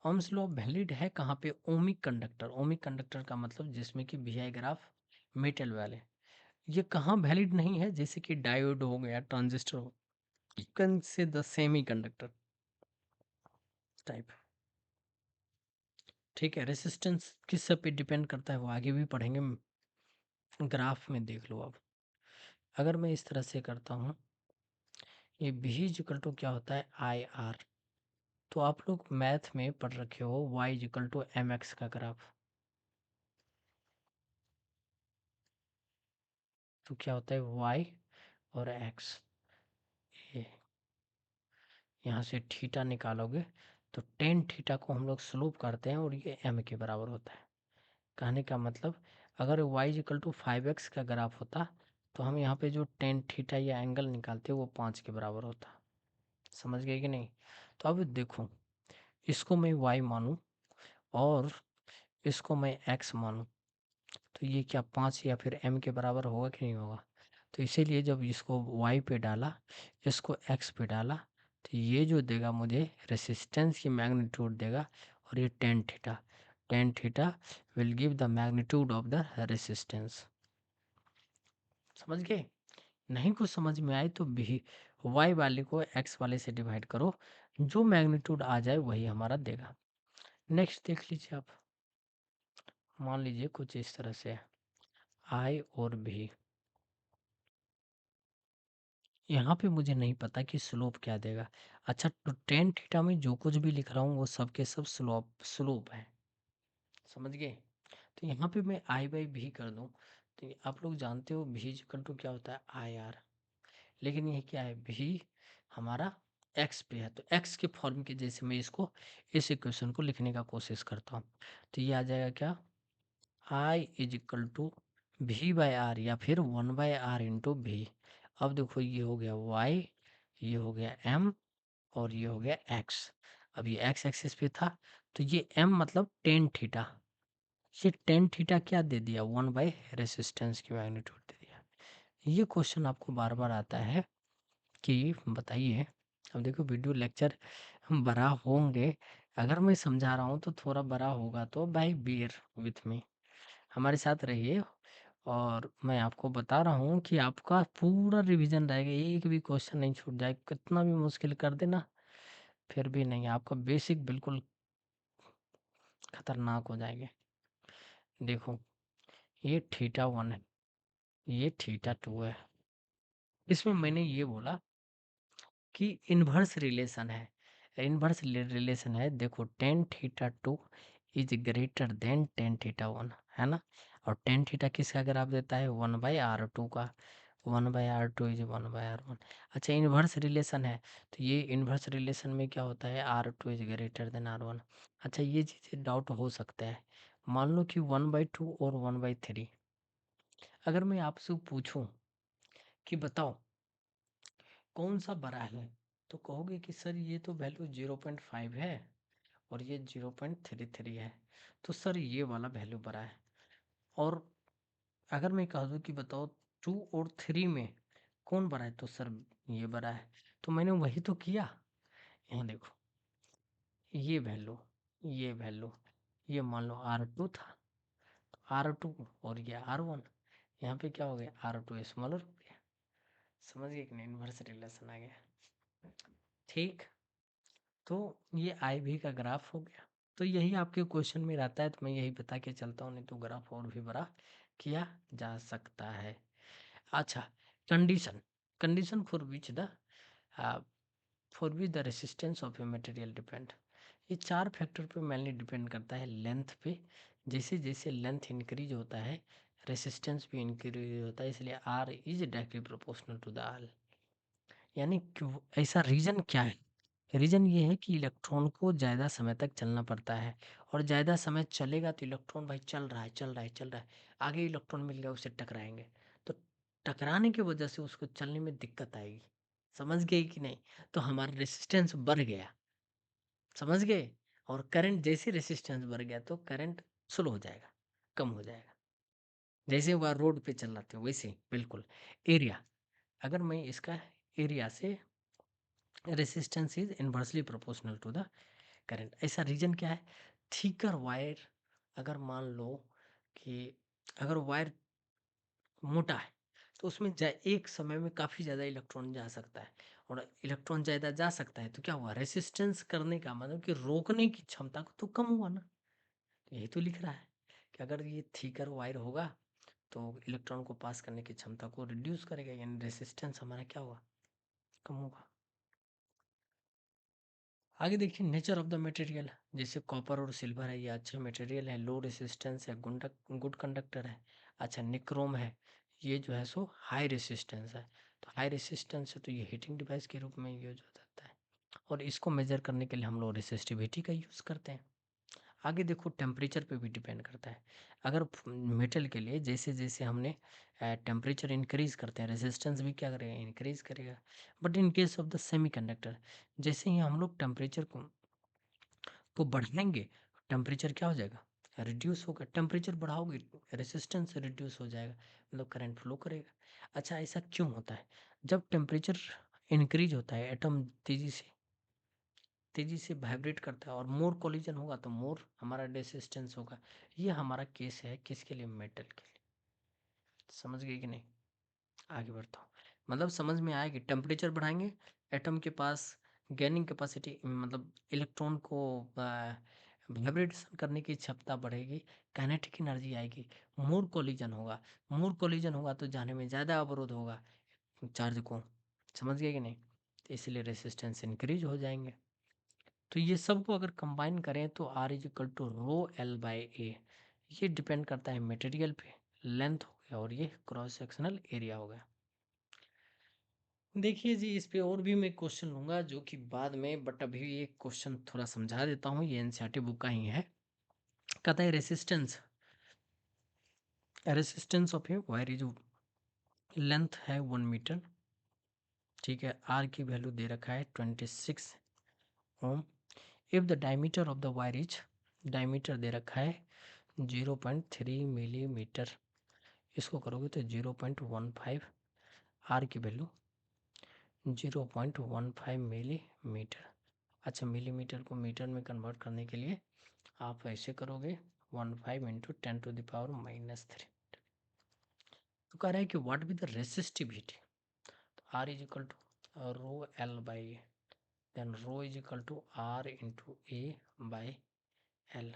ओम्स लॉ वैलिड है कहाँ पे, ओमिक कंडक्टर, ओमिक कंडक्टर का मतलब जिसमें कि वी आई ग्राफ मेटल वाले, ये कहाँ वैलिड नहीं है, जैसे कि डायोड हो गया, ट्रांजिस्टर हो, can say the semi conductor type, ठीक है। रेसिस्टेंस किस सब पे डिपेंड करता है वो आगे भी पढ़ेंगे, ग्राफ में देख लो। अब अगर मैं इस तरह से करता हूँ, ये भी इक्वल टू क्या होता है, आई आर। तो आप लोग मैथ में पढ़ रखे हो Y equal to M X का ग्राफ, तो क्या होता है वाई और एक्स, ये यहाँ से थीटा निकालोगे तो टेन थीटा को हम लोग स्लोप करते हैं और ये एम के बराबर होता है। कहने का मतलब, अगर Y equal to five X का ग्राफ होता तो हम यहाँ पे जो टेन थीटा या एंगल निकालते वो 5 के बराबर होता, समझ गए कि नहीं। तो अब देखो, इसको मैं y मानूं और इसको मैं x मानूं, तो ये क्या 5 या फिर m के बराबर होगा कि नहीं होगा। तो इसीलिए जब इसको y पे डाला, इसको x पे डाला, तो ये जो देगा मुझे रेसिस्टेंस की मैग्नीट्यूड देगा, और ये tan theta will give the magnitude of the resistance. समझ गए? नहीं कुछ समझ में आए तो भी y वाले को x वाले से डिवाइड करो, जो मैग्नीट्यूड आ जाए वही हमारा देगा। नेक्स्ट देख लीजिए आप, मान लीजिए कुछ इस तरह से I और V, यहाँ पे मुझे नहीं पता कि स्लोप क्या देगा। अच्छा, तो टेन थीटा में जो कुछ भी लिख रहा हूँ वो सब के सब स्लोप है। समझ गए? तो यहाँ पे मैं आई बाई भी कर दूँ, तो आप लोग जानते हो भी इक्वल टू क्या होता है, आई आर। लेकिन ये क्या है, भी हमारा एक्स पे है, तो एक्स के फॉर्म के जैसे मैं इसको, इस इक्वेशन को लिखने का कोशिश करता हूँ। तो ये आ जाएगा क्या, आई इज इक्वल टू भी बाई आर, या फिर वन बाई आर इंटू भी। अब देखो ये हो गया वाई, ये हो गया एम, और ये हो गया एक्स। अब ये एक्स एक्सिस पे था, तो ये एम मतलब टेन थीटा, ये टेन थीटा क्या दे दिया, वन बाई रेसिस्टेंस की मैग्नीट्यूड दे दिया। ये क्वेश्चन आपको बार बार आता है कि बताइए, अब देखो वीडियो लेक्चर हम बड़ा होंगे, अगर मैं समझा रहा हूँ तो थोड़ा बड़ा होगा, तो भाई बियर विथ मी, हमारे साथ रहिए। और मैं आपको बता रहा हूँ कि आपका पूरा रिवीजन रहेगा, एक भी क्वेश्चन नहीं छूट जाए, कितना भी मुश्किल कर देना फिर भी नहीं, आपका बेसिक बिल्कुल खतरनाक हो जाएंगे। देखो, ये थीटा वन है, ये थीटा टू है, इसमें मैंने ये बोला कि इन्वर्स रिलेशन है, इन्वर्स रिलेशन है। देखो tan theta two is greater than tan theta one, है ना, और टेन थीटा किसका ग्राफ देता है, वन बाई आर टू का, one by R two is one by R one. अच्छा, इन्वर्स रिलेशन है, तो ये इन्वर्स रिलेशन में क्या होता है, R two is greater than R one. अच्छा, ये चीज़ें डाउट हो सकता है, मान लो कि वन बाई टू और वन बाई थ्री, अगर मैं आपसे पूछूं कि बताओ कौन सा बड़ा है, तो कहोगे कि सर ये तो वैल्यू 0.5 है और ये 0.33 है, तो सर ये वाला वैल्यू बड़ा है। और अगर मैं कह दूं कि बताओ टू और थ्री में कौन बड़ा है, तो सर ये बड़ा है। तो मैंने वही तो किया, यहाँ देखो, ये वैल्यू, ये वैल्यू, ये मान लो R2 था, R2 और ये R1, यहाँ पे क्या हो गया, R2 स्मॉलर हो गया। समझ गए कि नहीं, इन्वर्स रिलेशन आ गया। ठीक, तो ये आई भी का ग्राफ हो गया। तो यही आपके क्वेश्चन में रहता है, तो मैं यही बता के चलता हूँ, नहीं तो ग्राफ और भी बड़ा किया जा सकता है। अच्छा, condition, condition for which the resistance of a material depend, ये चार फैक्टर पे मेनली डिपेंड करता है, लेंथ पे, जैसे जैसे लेंथ इंक्रीज होता है रेसिस्टेंस भी इंक्रीज होता है, इसलिए R is directly proportional to the R. यानी ऐसा रीजन क्या है, रीजन ये है कि इलेक्ट्रॉन को ज़्यादा समय तक चलना पड़ता है, और ज़्यादा समय चलेगा तो इलेक्ट्रॉन भाई चल रहा है चल रहा है चल रहा है, आगे इलेक्ट्रॉन मिल गया उससे टकराएंगे, तो टकराने की वजह से उसको चलने में दिक्कत आएगी। समझ गए कि नहीं? तो हमारा रेसिस्टेंस बढ़ गया, समझ गए, और करंट जैसे रेसिस्टेंस बढ़ गया तो करंट स्लो हो जाएगा, कम हो जाएगा, जैसे वह रोड पे चल रहे थे वैसे बिल्कुल। एरिया, अगर मैं इसका एरिया से, resistance is inversely proportional to the current, ऐसा रीजन क्या है, थिकर वायर, अगर मान लो कि अगर वायर मोटा है तो उसमें एक समय में काफ़ी ज़्यादा इलेक्ट्रॉन जा सकता है, और इलेक्ट्रॉन ज़्यादा जा सकता है तो क्या हुआ, रेसिस्टेंस करने का मतलब कि रोकने की क्षमता को तो कम हुआ ना। तो यही तो लिख रहा है कि अगर ये थिकर वायर होगा तो इलेक्ट्रॉन को पास करने की क्षमता को रिड्यूस करेगा, यानी रेसिस्टेंस हमारा क्या होगा, कम होगा। आगे देखिए नेचर ऑफ द मटेरियल, जैसे कॉपर और सिल्वर है, ये अच्छा मटेरियल है, लो रेसिस्टेंस है, गुड कंडक्टर है। अच्छा, निक्रोम है, ये जो है सो हाई रेसिस्टेंस है, तो हाई रेसिस्टेंस है तो ये हीटिंग डिवाइस के रूप में यूज हो जाता है, और इसको मेजर करने के लिए हम लोग रेसिस्टिविटी का यूज़ करते हैं। आगे देखो टेम्परेचर पे भी डिपेंड करता है, अगर मेटल के लिए जैसे जैसे हमने टेम्परेचर इंक्रीज करते हैं रेजिस्टेंस भी क्या करेगा, इंक्रीज करेगा। But in case of the semiconductor, जैसे ही हम लोग टेम्परेचर को बढ़ाएंगे, टेम्परेचर क्या हो जाएगा, रिड्यूस होगा, टेम्परेचर बढ़ाओगे रेसिस्टेंस रिड्यूस हो जाएगा, मतलब करंट फ्लो करेगा। अच्छा, ऐसा क्यों होता है? जब टेम्परेचर इंक्रीज होता है, एटम तेजी से वाइब्रेट करता है और मोर कोलिजन होगा तो मोर हमारा रेसिस्टेंस होगा। ये हमारा केस है किसके लिए? मेटल के लिए। समझ गए कि नहीं? आगे बढ़ता हूँ। मतलब समझ में आया कि टेम्परेचर बढ़ाएंगे, एटम के पास गेनिंग कैपेसिटी, मतलब इलेक्ट्रॉन को वाइब्रेशन करने की क्षमता बढ़ेगी, काइनेटिक एनर्जी आएगी, मोर कोलिजन होगा। मोर कोलिजन होगा तो जाने में ज़्यादा अवरोध होगा चार्ज को। समझ गए कि नहीं? तो इसलिए रेसिस्टेंस इंक्रीज हो जाएंगे। तो ये सबको अगर कंबाइन करें तो R is equal to rho L by A. ये डिपेंड करता है मटेरियल पे, लेंथ हो गया और ये क्रॉस सेक्शनल एरिया हो गया। देखिए जी, इस पे और भी मैं क्वेश्चन लूंगा जो कि बाद में, बट अभी ये क्वेश्चन थोड़ा समझा देता हूँ। ये एनसीईआरटी बुक का ही है। कहता है resistance of a wire is, length है 1 मीटर, ठीक है। आर की वैल्यू दे रखा है 26 ohm. If the diameter of the wire is, diameter दे रखा है 0.3 मिलीमीटर। इसको करोगे तो 0.15, आर की वैल्यू 0.15 मिलीमीटर। अच्छा, मिलीमीटर को मीटर में कन्वर्ट करने के लिए आप ऐसे करोगे 15 इंटू 10⁻³ तो कह रहा है कि व्हाट बी द रेसिस्टिविटी। तो R is equal to rho L by A, then rho is equal to R into A by L.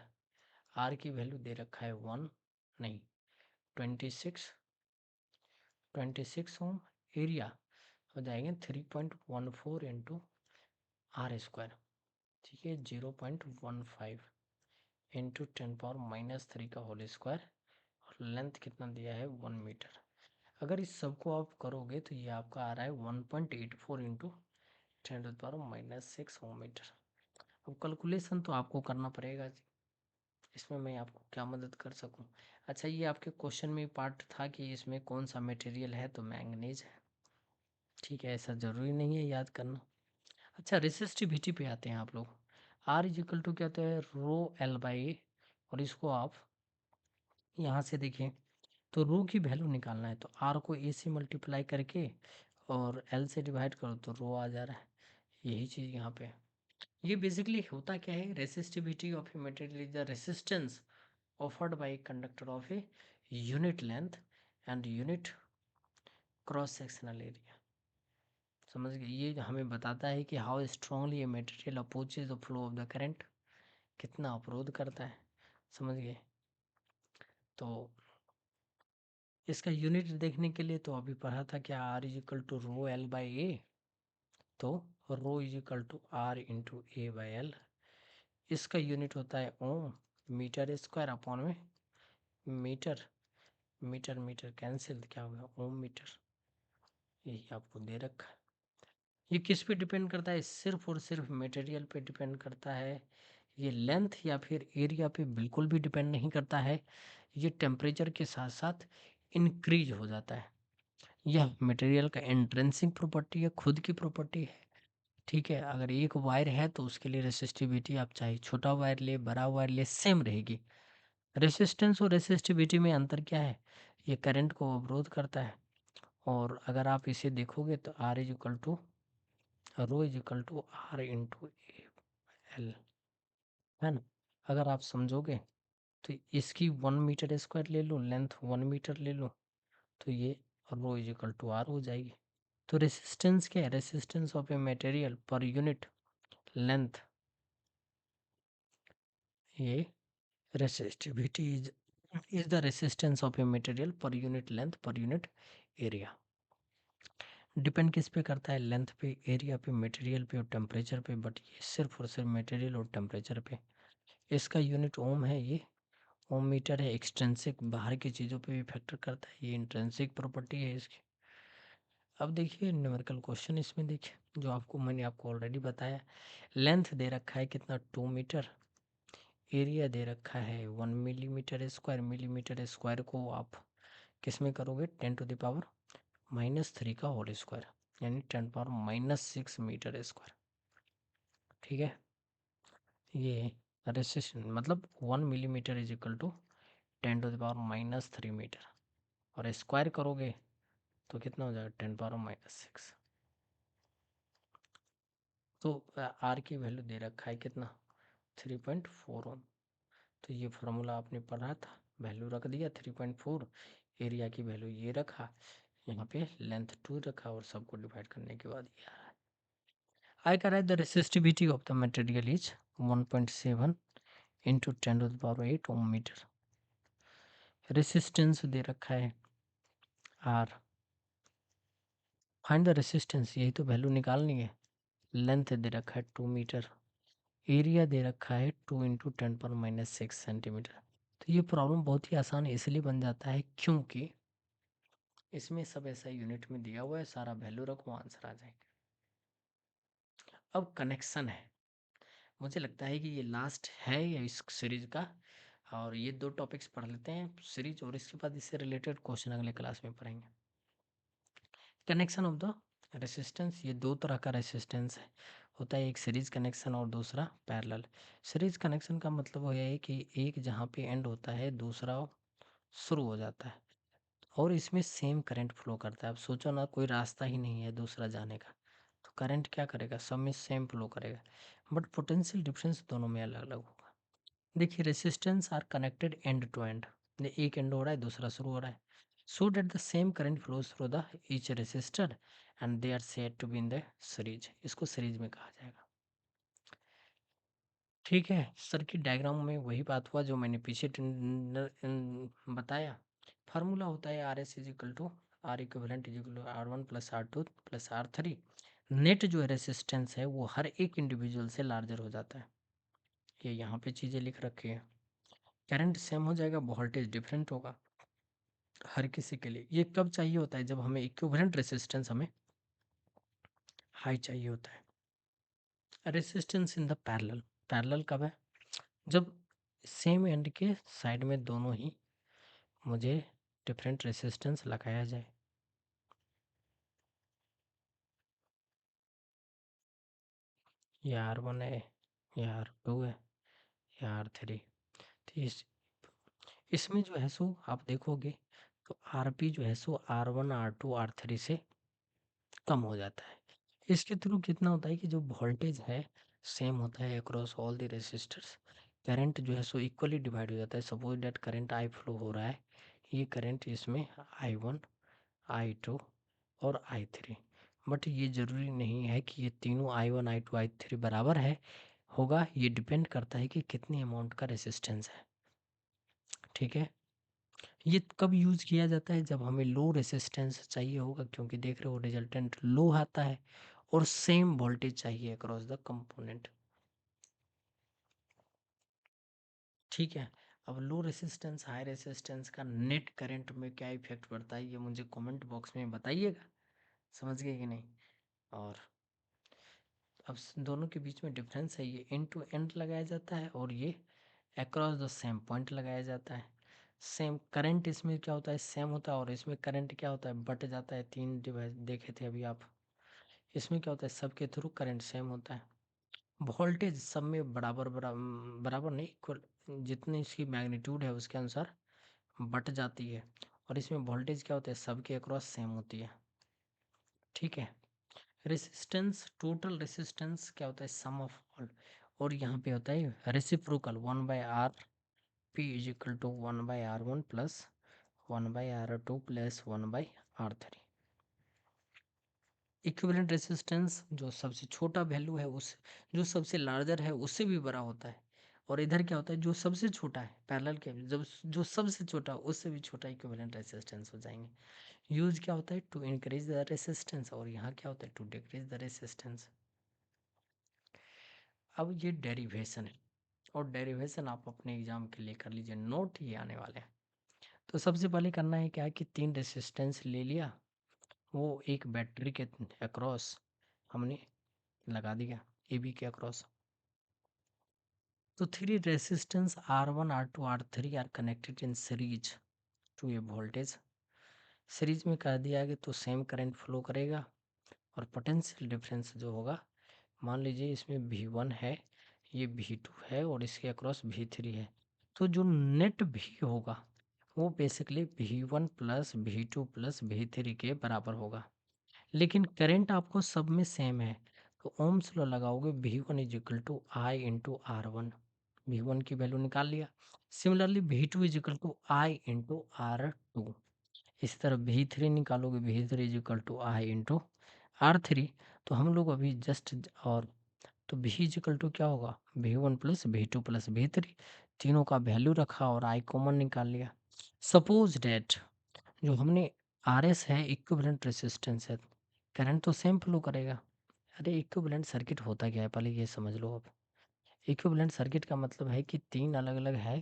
R की वैल्यू दे रखा है 1 नहीं 26 ओम। एरिया हो जाएंगे 3.14 इंटू आर स्क्वायर, ठीक है। 0.15 इंटू 10⁻³ का होल स्क्वायर, और लेंथ कितना दिया है 1 मीटर। अगर इस सब को आप करोगे तो ये आपका आ रहा है 1.84 इंटू 10⁻⁻6 मीटर। अब कैलकुलेशन तो आपको करना पड़ेगा जी, इसमें मैं आपको क्या मदद कर सकूं। अच्छा, ये आपके क्वेश्चन में पार्ट था कि इसमें कौन सा मटेरियल है, तो मैंगनीज है, ठीक है। ऐसा ज़रूरी नहीं है याद करना। अच्छा, रेसिस्टिविटी पे आते हैं आप लोग। आर इज इक्वल टू क्या होता है? रो एल बाई ए। और इसको आप यहाँ से देखें तो रो की वैल्यू निकालना है तो आर को ए से मल्टीप्लाई करके और एल से डिवाइड करो तो रो आ जा रहा है। यही चीज़ यहाँ पे है। ये बेसिकली होता क्या है? Resistivity of a material is the resistance offered by conductor of a unit length and unit cross sectional area. समझ गए? ये हमें बताता है कि how strongly a material opposes the flow of the current, कितना अवरोध करता है। समझ गए? तो इसका यूनिट देखने के लिए तो अभी पढ़ा था क्या, R is equal to rho L by A. तो rho is equal to R into A by L. इसका यूनिट होता है ओम, मीटर स्क्वायर अपॉन में मीटर। मीटर मीटर कैंसिल, क्या होगा? Ohm metre. यही आपको दे रखा है। ये किस पे डिपेंड करता है? सिर्फ और सिर्फ मटेरियल पे डिपेंड करता है। ये लेंथ या फिर एरिया पे बिल्कुल भी डिपेंड नहीं करता है। ये टेम्परेचर के साथ साथ इंक्रीज हो जाता है। यह मटेरियल का इंट्रिंसिक प्रॉपर्टी है, खुद की प्रॉपर्टी है, ठीक है। अगर एक वायर है तो उसके लिए रेसिस्टिविटी आप चाहे छोटा वायर ले बड़ा वायर ले सेम रहेगी। रेसिस्टेंस और रेसिस्टिविटी में अंतर क्या है? ये करंट को अवरोध करता है। और अगर आप इसे देखोगे तो R is equal to rho is equal to R into L, है ना। अगर आप समझोगे तो इसकी 1 मीटर स्क्वायर ले लो, लेंथ 1 मीटर ले लो, तो ये रो इज इक्वल टू आर हो जाएगी। तो रेसिस्टेंस क्या है? Resistance of a material per unit length, ये resistivity is the resistance of a material per unit length per unit area। Depend किस पे करता है? लेंथ पे, एरिया पे, मटेरियल पे और टेम्परेचर पे, बट ये सिर्फ और सिर्फ मटेरियल और टेम्परेचर पे। इसका यूनिट ओम है, ये ओम मीटर है। एक्सट्रेंसिक बाहर की चीज़ों पे भी फैक्टर करता है, ये इंट्रेंसिक प्रॉपर्टी है इसकी। अब देखिए न्यूमेरिकल क्वेश्चन इसमें देखिए, जो मैंने आपको ऑलरेडी बताया। लेंथ दे रखा है कितना? 2 मीटर। एरिया दे रखा है 1 मिलीमीटर स्क्वायर। मिलीमीटर स्क्वायर को आप किस में करोगे? 10⁻³ का होल स्क्वायर, यानी 10⁻⁻6 मीटर स्क्वायर, ठीक है। ये रेसिस्टेंस मतलब 1 millimetre is equal to 10⁻³ metre, और स्क्वायर करोगे तो कितना हो जाएगा 10⁻⁻⁶। तो आर की वैल्यू दे रखा है कितना 3.4 ओम। तो ये फार्मूला आपने पढ़ा था, वैल्यू रख दिया 3.4, एरिया की वैल्यू ये रखा, यहाँ पे लेंथ 2 रखा और सबको डिवाइड करने के बाद ये आ रहा है। आई कह रहा है the resistivity of the material is 1.7 into 10⁸ ohm metre. Resistance दे रखा है आर, फाइंड द रेसिस्टेंस, यही तो वैल्यू निकालनी है। लेंथ दे रखा है 2 मीटर, एरिया दे रखा है 2 इंटू 10⁻⁶ सेंटीमीटर। तो ये प्रॉब्लम बहुत ही आसान इसलिए बन जाता है क्योंकि इसमें सब ऐसा यूनिट में दिया हुआ है, सारा वैल्यू रखो आंसर आ जाएगा। अब कनेक्शन है, मुझे लगता है कि ये लास्ट है या इस सीरीज का, और ये 2 टॉपिक्स पढ़ लेते हैं सीरीज, और इसके बाद इससे रिलेटेड क्वेश्चन अगले क्लास में पढ़ेंगे। कनेक्शन ऑफ द रेसिस्टेंस, ये 2 तरह का रेसिस्टेंस है, होता है एक सीरीज कनेक्शन और दूसरा पैरेलल। सीरीज कनेक्शन का मतलब वो है कि एक जहाँ पे एंड होता है दूसरा शुरू हो जाता है, और इसमें सेम करंट फ्लो करता है। अब सोचो ना, कोई रास्ता ही नहीं है दूसरा जाने का, तो करंट क्या करेगा, सब में सेम फ्लो करेगा, बट पोटेंशियल डिफरेंस दोनों में अलग अलग होगा। देखिए resistance are connected end to end, एक एंड हो रहा है दूसरा शुरू हो रहा है, so that the same current flows through the each resistor and they are said to be in the series, इसको सीरीज में कहा जाएगा। ठीक है, सर्किट डायग्राम में वही बात हुआ जो मैंने पीछे बताया। फार्मूला होता है R S is equal to R equivalent is equal to R1 plus R2 plus R3। Net जो है रेसिस्टेंस है वो हर एक इंडिविजुअल से लार्जर हो जाता है, ये यहाँ पे चीज़ें लिख रखी है। करंट सेम हो जाएगा, वोल्टेज डिफरेंट होगा हर किसी के लिए। ये कब चाहिए होता है, जब हमें इक्विवेलेंट रेसिस्टेंस हमें हाई चाहिए होता है। Resistance in the parallel, parallel कब है, जब सेम एंड के साइड में दोनों ही मुझे डिफरेंट रेसिस्टेंस लगाया जाए। ये R1 है, ये R2 है, ये R3। तो इसमें जो है सो आप देखोगे तो RP जो है सो R1 R2 R3 से कम हो जाता है। इसके थ्रू कितना होता है कि जो वोल्टेज है सेम होता है across all the resistors, current जो है सो इक्वली डिवाइड हो जाता है। Suppose date current I flow हो रहा है, ये करंट इसमें I1 I2 और I3, बट ये ज़रूरी नहीं है कि ये तीनों I1 I2 I3 बराबर है होगा, ये डिपेंड करता है कि कितनी अमाउंट का रेसिस्टेंस है। ठीक है, ये कब यूज़ किया जाता है, जब हमें लो रेसिस्टेंस चाहिए होगा, क्योंकि देख रहे हो रिजल्टेंट लो आता है और सेम वोल्टेज चाहिए अक्रॉस द कंपोनेंट। ठीक है, अब लो रेसिस्टेंस हाई रेसिस्टेंस का नेट करंट में क्या इफेक्ट पड़ता है, ये मुझे कमेंट बॉक्स में बताइएगा, समझ गए कि नहीं। और अब दोनों के बीच में डिफरेंस है, ये एंड टू एंड लगाया जाता है और ये अक्रॉस द सेम पॉइंट लगाया जाता है। सेम करंट इसमें क्या होता है, सेम होता है, और इसमें करंट क्या होता है, बट जाता है। 3 डिवाइस देखे थे अभी आप, इसमें क्या होता है, सबके थ्रू करंट सेम होता है। वोल्टेज सब में बराबर बराबर बराबर नहीं, इक्वल, जितनी इसकी मैग्नीट्यूड है उसके अनुसार बट जाती है, और इसमें वोल्टेज क्या होता है, सबके अक्रॉस सेम होती है। ठीक है, रेसिस्टेंस, टोटल रेसिस्टेंस क्या होता है, सम ऑफ ऑल, और यहाँ पे होता है reciprocal 1/R P is equal to 1/R1 plus 1/R2 plus 1/R3। Equivalent resistance जो सबसे छोटा वैल्यू है उस, जो सबसे लार्जर है उससे भी बड़ा होता है, और इधर क्या होता है, जो सबसे छोटा है पैरेलल के, जब जो सबसे छोटा उससे भी छोटा इक्विवेलेंट रेसिस्टेंस हो जाएंगे। यूज क्या होता है, टू इंक्रीज द रेसिस्टेंस, और यहाँ क्या होता है, टू डिक्रीज द रेसिस्टेंस। अब ये डेरिवेशन है, और डेरिवेशन आप अपने एग्जाम के लिए कर लीजिए, नोट ही आने वाले हैं। तो सबसे पहले करना है क्या है कि 3 रेसिस्टेंस ले लिया, वो एक बैटरी के अक्रॉस हमने लगा दिया, ए बी के अक्रॉस। तो 3 resistance R1 R2 R3 are connected in series to a voltage. Series में कर दिया गया तो सेम करंट फ्लो करेगा, और पोटेंशियल डिफरेंस जो होगा, मान लीजिए इसमें V1 है, ये V2 है, और इसके अक्रॉस V3 है, तो जो नेट भी होगा वो basically V1 plus V2 plus V3 के बराबर होगा। लेकिन करंट आपको सब में सेम है, तो ओम्स लॉ लगाओगे V1 is equal to I into R1। V1 की वैल्यू निकाल लिया। Similarly V2 is equal to I into R2। इस तरह V3 निकालोगे, V3 is equal to I into R3। तो हम लोग अभी जस्ट और तो V इज इक्वल टू क्या होगा, V1 plus V2 plus V3, तीनों का वैल्यू रखा और आई कॉमन निकाल लिया। सपोज डेट जो हमने RS है इक्विवेलेंट रेसिस्टेंस है, करंट तो सेम फ्लो करेगा। अरे इक्विवेलेंट सर्किट होता क्या है पहले ये समझ लो। अब इक्विवेलेंट सर्किट का मतलब है कि तीन अलग अलग है,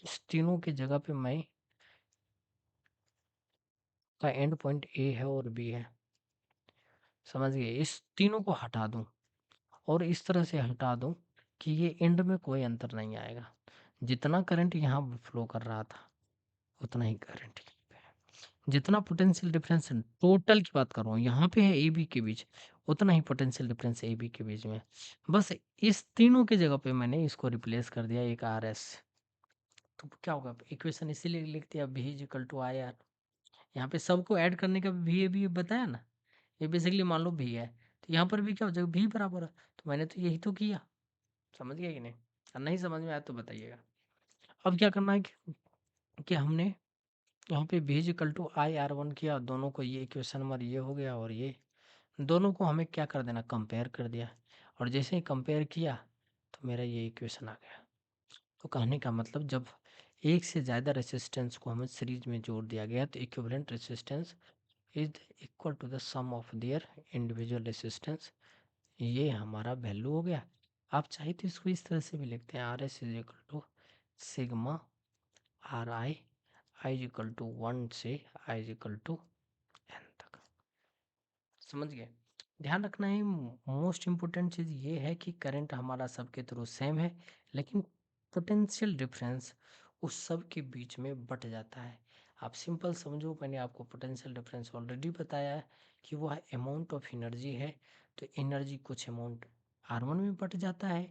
इस तीनों की जगह पे मैं का एंड पॉइंट ए है और बी है, समझ गए। इस तीनों को हटा दूं और इस तरह से हटा दूं कि ये एंड में कोई अंतर नहीं आएगा। जितना करंट यहाँ फ्लो कर रहा था उतना ही करंट, जितना पोटेंशियल डिफरेंस टोटल की बात कर रहा हूँ यहाँ पे है ए बी के बीच, उतना ही पोटेंशियल डिफरेंस ए बी के बीच में। बस इस तीनों की जगह पे मैंने इसको रिप्लेस कर दिया एक आर एस। तो क्या होगा, इक्वेशन इसीलिए लिख दिया V is equal to I R. यहाँ पे सबको ऐड करने का भी ये भी बताया ना, ये बेसिकली मान लो भी है, तो यहाँ पर भी क्या हो जाएगा भी बराबर है। तो मैंने तो यही तो किया, समझ गया कि नहीं। और नहीं समझ में आया तो बताइएगा। अब क्या करना है कि हमने यहाँ पे V is equal to I R one किया, दोनों को ये इक्वेशन नंबर ये हो गया और ये दोनों को हमें क्या कर देना, कंपेयर कर दिया। और जैसे ही कंपेयर किया तो मेरा ये इक्वेशन आ गया। तो कहने का मतलब जब एक से ज़्यादा रेसिस्टेंस को हमें सीरीज में जोड़ दिया गया तो equivalent resistance is equal to the sum of their individual resistance. ये हमारा वैल्यू हो गया। आप चाहे तो इसको इस तरह से भी लिखते हैं, R S is equal to sigma R I, I is equal to 1 से I is equal to N तक, समझ गए। ध्यान रखना है मोस्ट इम्पोर्टेंट चीज़ ये है कि करंट हमारा सबके थ्रू सेम है, लेकिन पोटेंशियल डिफरेंस उस सब के बीच में बट जाता है। आप सिंपल समझो, मैंने आपको पोटेंशियल डिफरेंस ऑलरेडी बताया है कि वह अमाउंट ऑफ एनर्जी है। तो एनर्जी कुछ अमाउंट R1 में बट जाता है,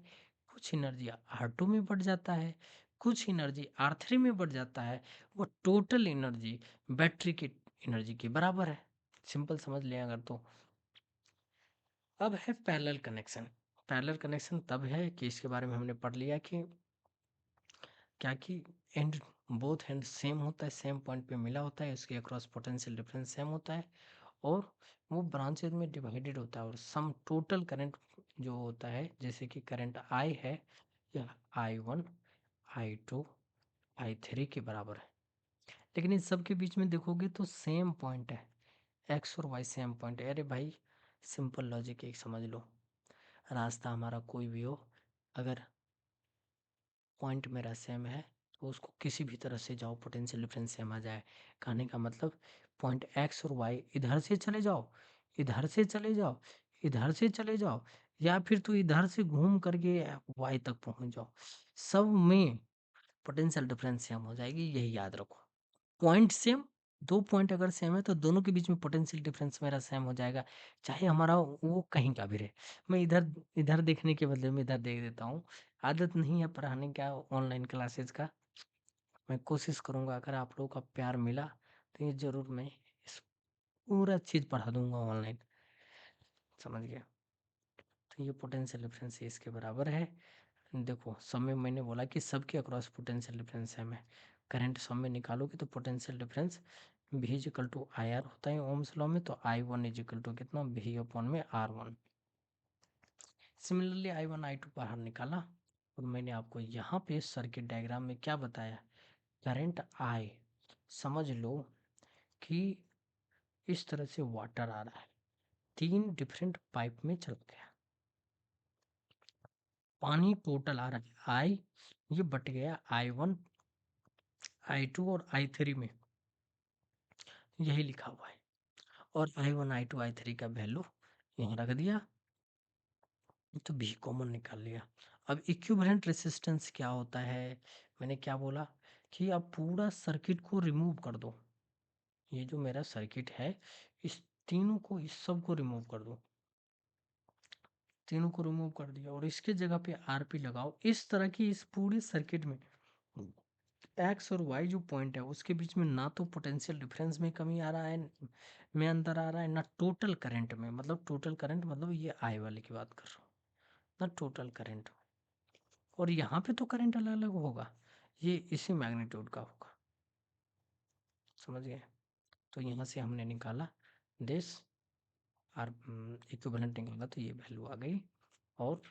कुछ एनर्जी R2 में बट जाता है, कुछ एनर्जी R3 में बट जाता है। वो टोटल एनर्जी बैटरी की एनर्जी के बराबर है। सिंपल समझ लें अगर तो। अब है पैरेलल कनेक्शन। पैरेलल कनेक्शन तब है कि इसके बारे में हमने पढ़ लिया कि क्या कि एंड बोथ एंड सेम होता है, सेम पॉइंट पे मिला होता है, उसके अक्रॉस पोटेंशियल डिफरेंस सेम होता है और वो ब्रांचेज में डिवाइडेड होता है। और सम टोटल करंट जो होता है, जैसे कि करंट आई है यह I1 I2 I3 के बराबर है। लेकिन इन सब के बीच में देखोगे तो सेम पॉइंट है, एक्स और वाई सेम पॉइंट है। अरे भाई सिंपल लॉजिक एक समझ लो, रास्ता हमारा कोई भी हो, अगर पॉइंट मेरा सेम है तो उसको किसी भी तरह से जाओ पोटेंशियल डिफरेंस सेम आ जाए। कहने का मतलब पॉइंट एक्स और वाई इधर से चले जाओ, इधर से चले जाओ, इधर से चले जाओ, या फिर तो इधर से घूम करके वाई तक पहुंच जाओ, सब में पोटेंशियल डिफरेंस सेम हो जाएगी, यही याद रखो। पॉइंट सेम, दो पॉइंट अगर सेम है तो दोनों के बीच में पोटेंशियल डिफरेंस मेरा सेम हो जाएगा, चाहे हमारा वो कहीं का भी रहे। मैं इधर इधर देखने के बदले में इधर देख देता हूँ। आदत नहीं है पढ़ाने का ऑनलाइन क्लासेस का। मैं कोशिश करूँगा अगर आप लोगों का प्यार मिला तो ये ज़रूर मैं इस पूरा चीज़ पढ़ा दूंगा ऑनलाइन, समझ गया। तो ये पोटेंशियल डिफरेंस इसके बराबर है। देखो सब में मैंने बोला कि सबके अक्रॉस पोटेंशियल डिफरेंस सेम है। करंट सब में निकालोगे तो potential difference V is equal to I R होता है ओम्स लॉ में, तो I1 इज इक्वल टू कितना V अपॉन में R1। सिमिलरली I1 I2 बाहर निकाला और मैंने आपको यहाँ पे सर्किट डायग्राम में क्या बताया, करंट I समझ लो कि इस तरह से वाटर आ रहा है, तीन डिफरेंट पाइप में चल गया, पानी टोटल आ रहा है आई, ये बट गया I1 I2 और I3 में, यही लिखा हुआ है। और I1 I2 I3 का वैल्यू यहाँ रख दिया तो भी कॉमन निकाल लिया। अब इक्विवेलेंट रेसिस्टेंस क्या होता है, मैंने क्या बोला कि अब पूरा सर्किट को रिमूव कर दो। ये जो मेरा सर्किट है इस तीनों को, इस सब को रिमूव कर दो, तीनों को रिमूव कर दिया और इसके जगह पे आरपी लगाओ। इस तरह की इस पूरे सर्किट में एक्स और वाई जो पॉइंट है उसके बीच में ना तो पोटेंशियल डिफरेंस में कमी आ रहा है, में अंदर आ रहा है, ना टोटल करंट में, मतलब टोटल करंट मतलब ये आई वाले की बात कर रहा हूँ, ना टोटल करंट। और यहाँ पे तो करंट अलग अलग होगा, ये इसी मैग्नीट्यूड का होगा, समझ गए। तो यहाँ से हमने निकाला दिस और इक्विवेलेंट निकाला, तो ये वैल्यू आ गई। और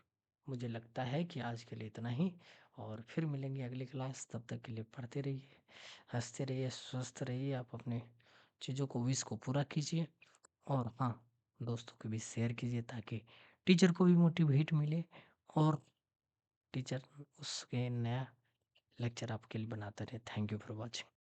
मुझे लगता है कि आज के लिए इतना ही, और फिर मिलेंगे अगली क्लास। तब तक के लिए पढ़ते रहिए, हंसते रहिए, स्वस्थ रहिए, आप अपने चीज़ों को, विश को पूरा कीजिए। और हाँ, दोस्तों के बीच शेयर कीजिए ताकि टीचर को भी मोटिवेट मिले और टीचर उसके नया लेक्चर आपके लिए बनाता रहे। Thank you for watching.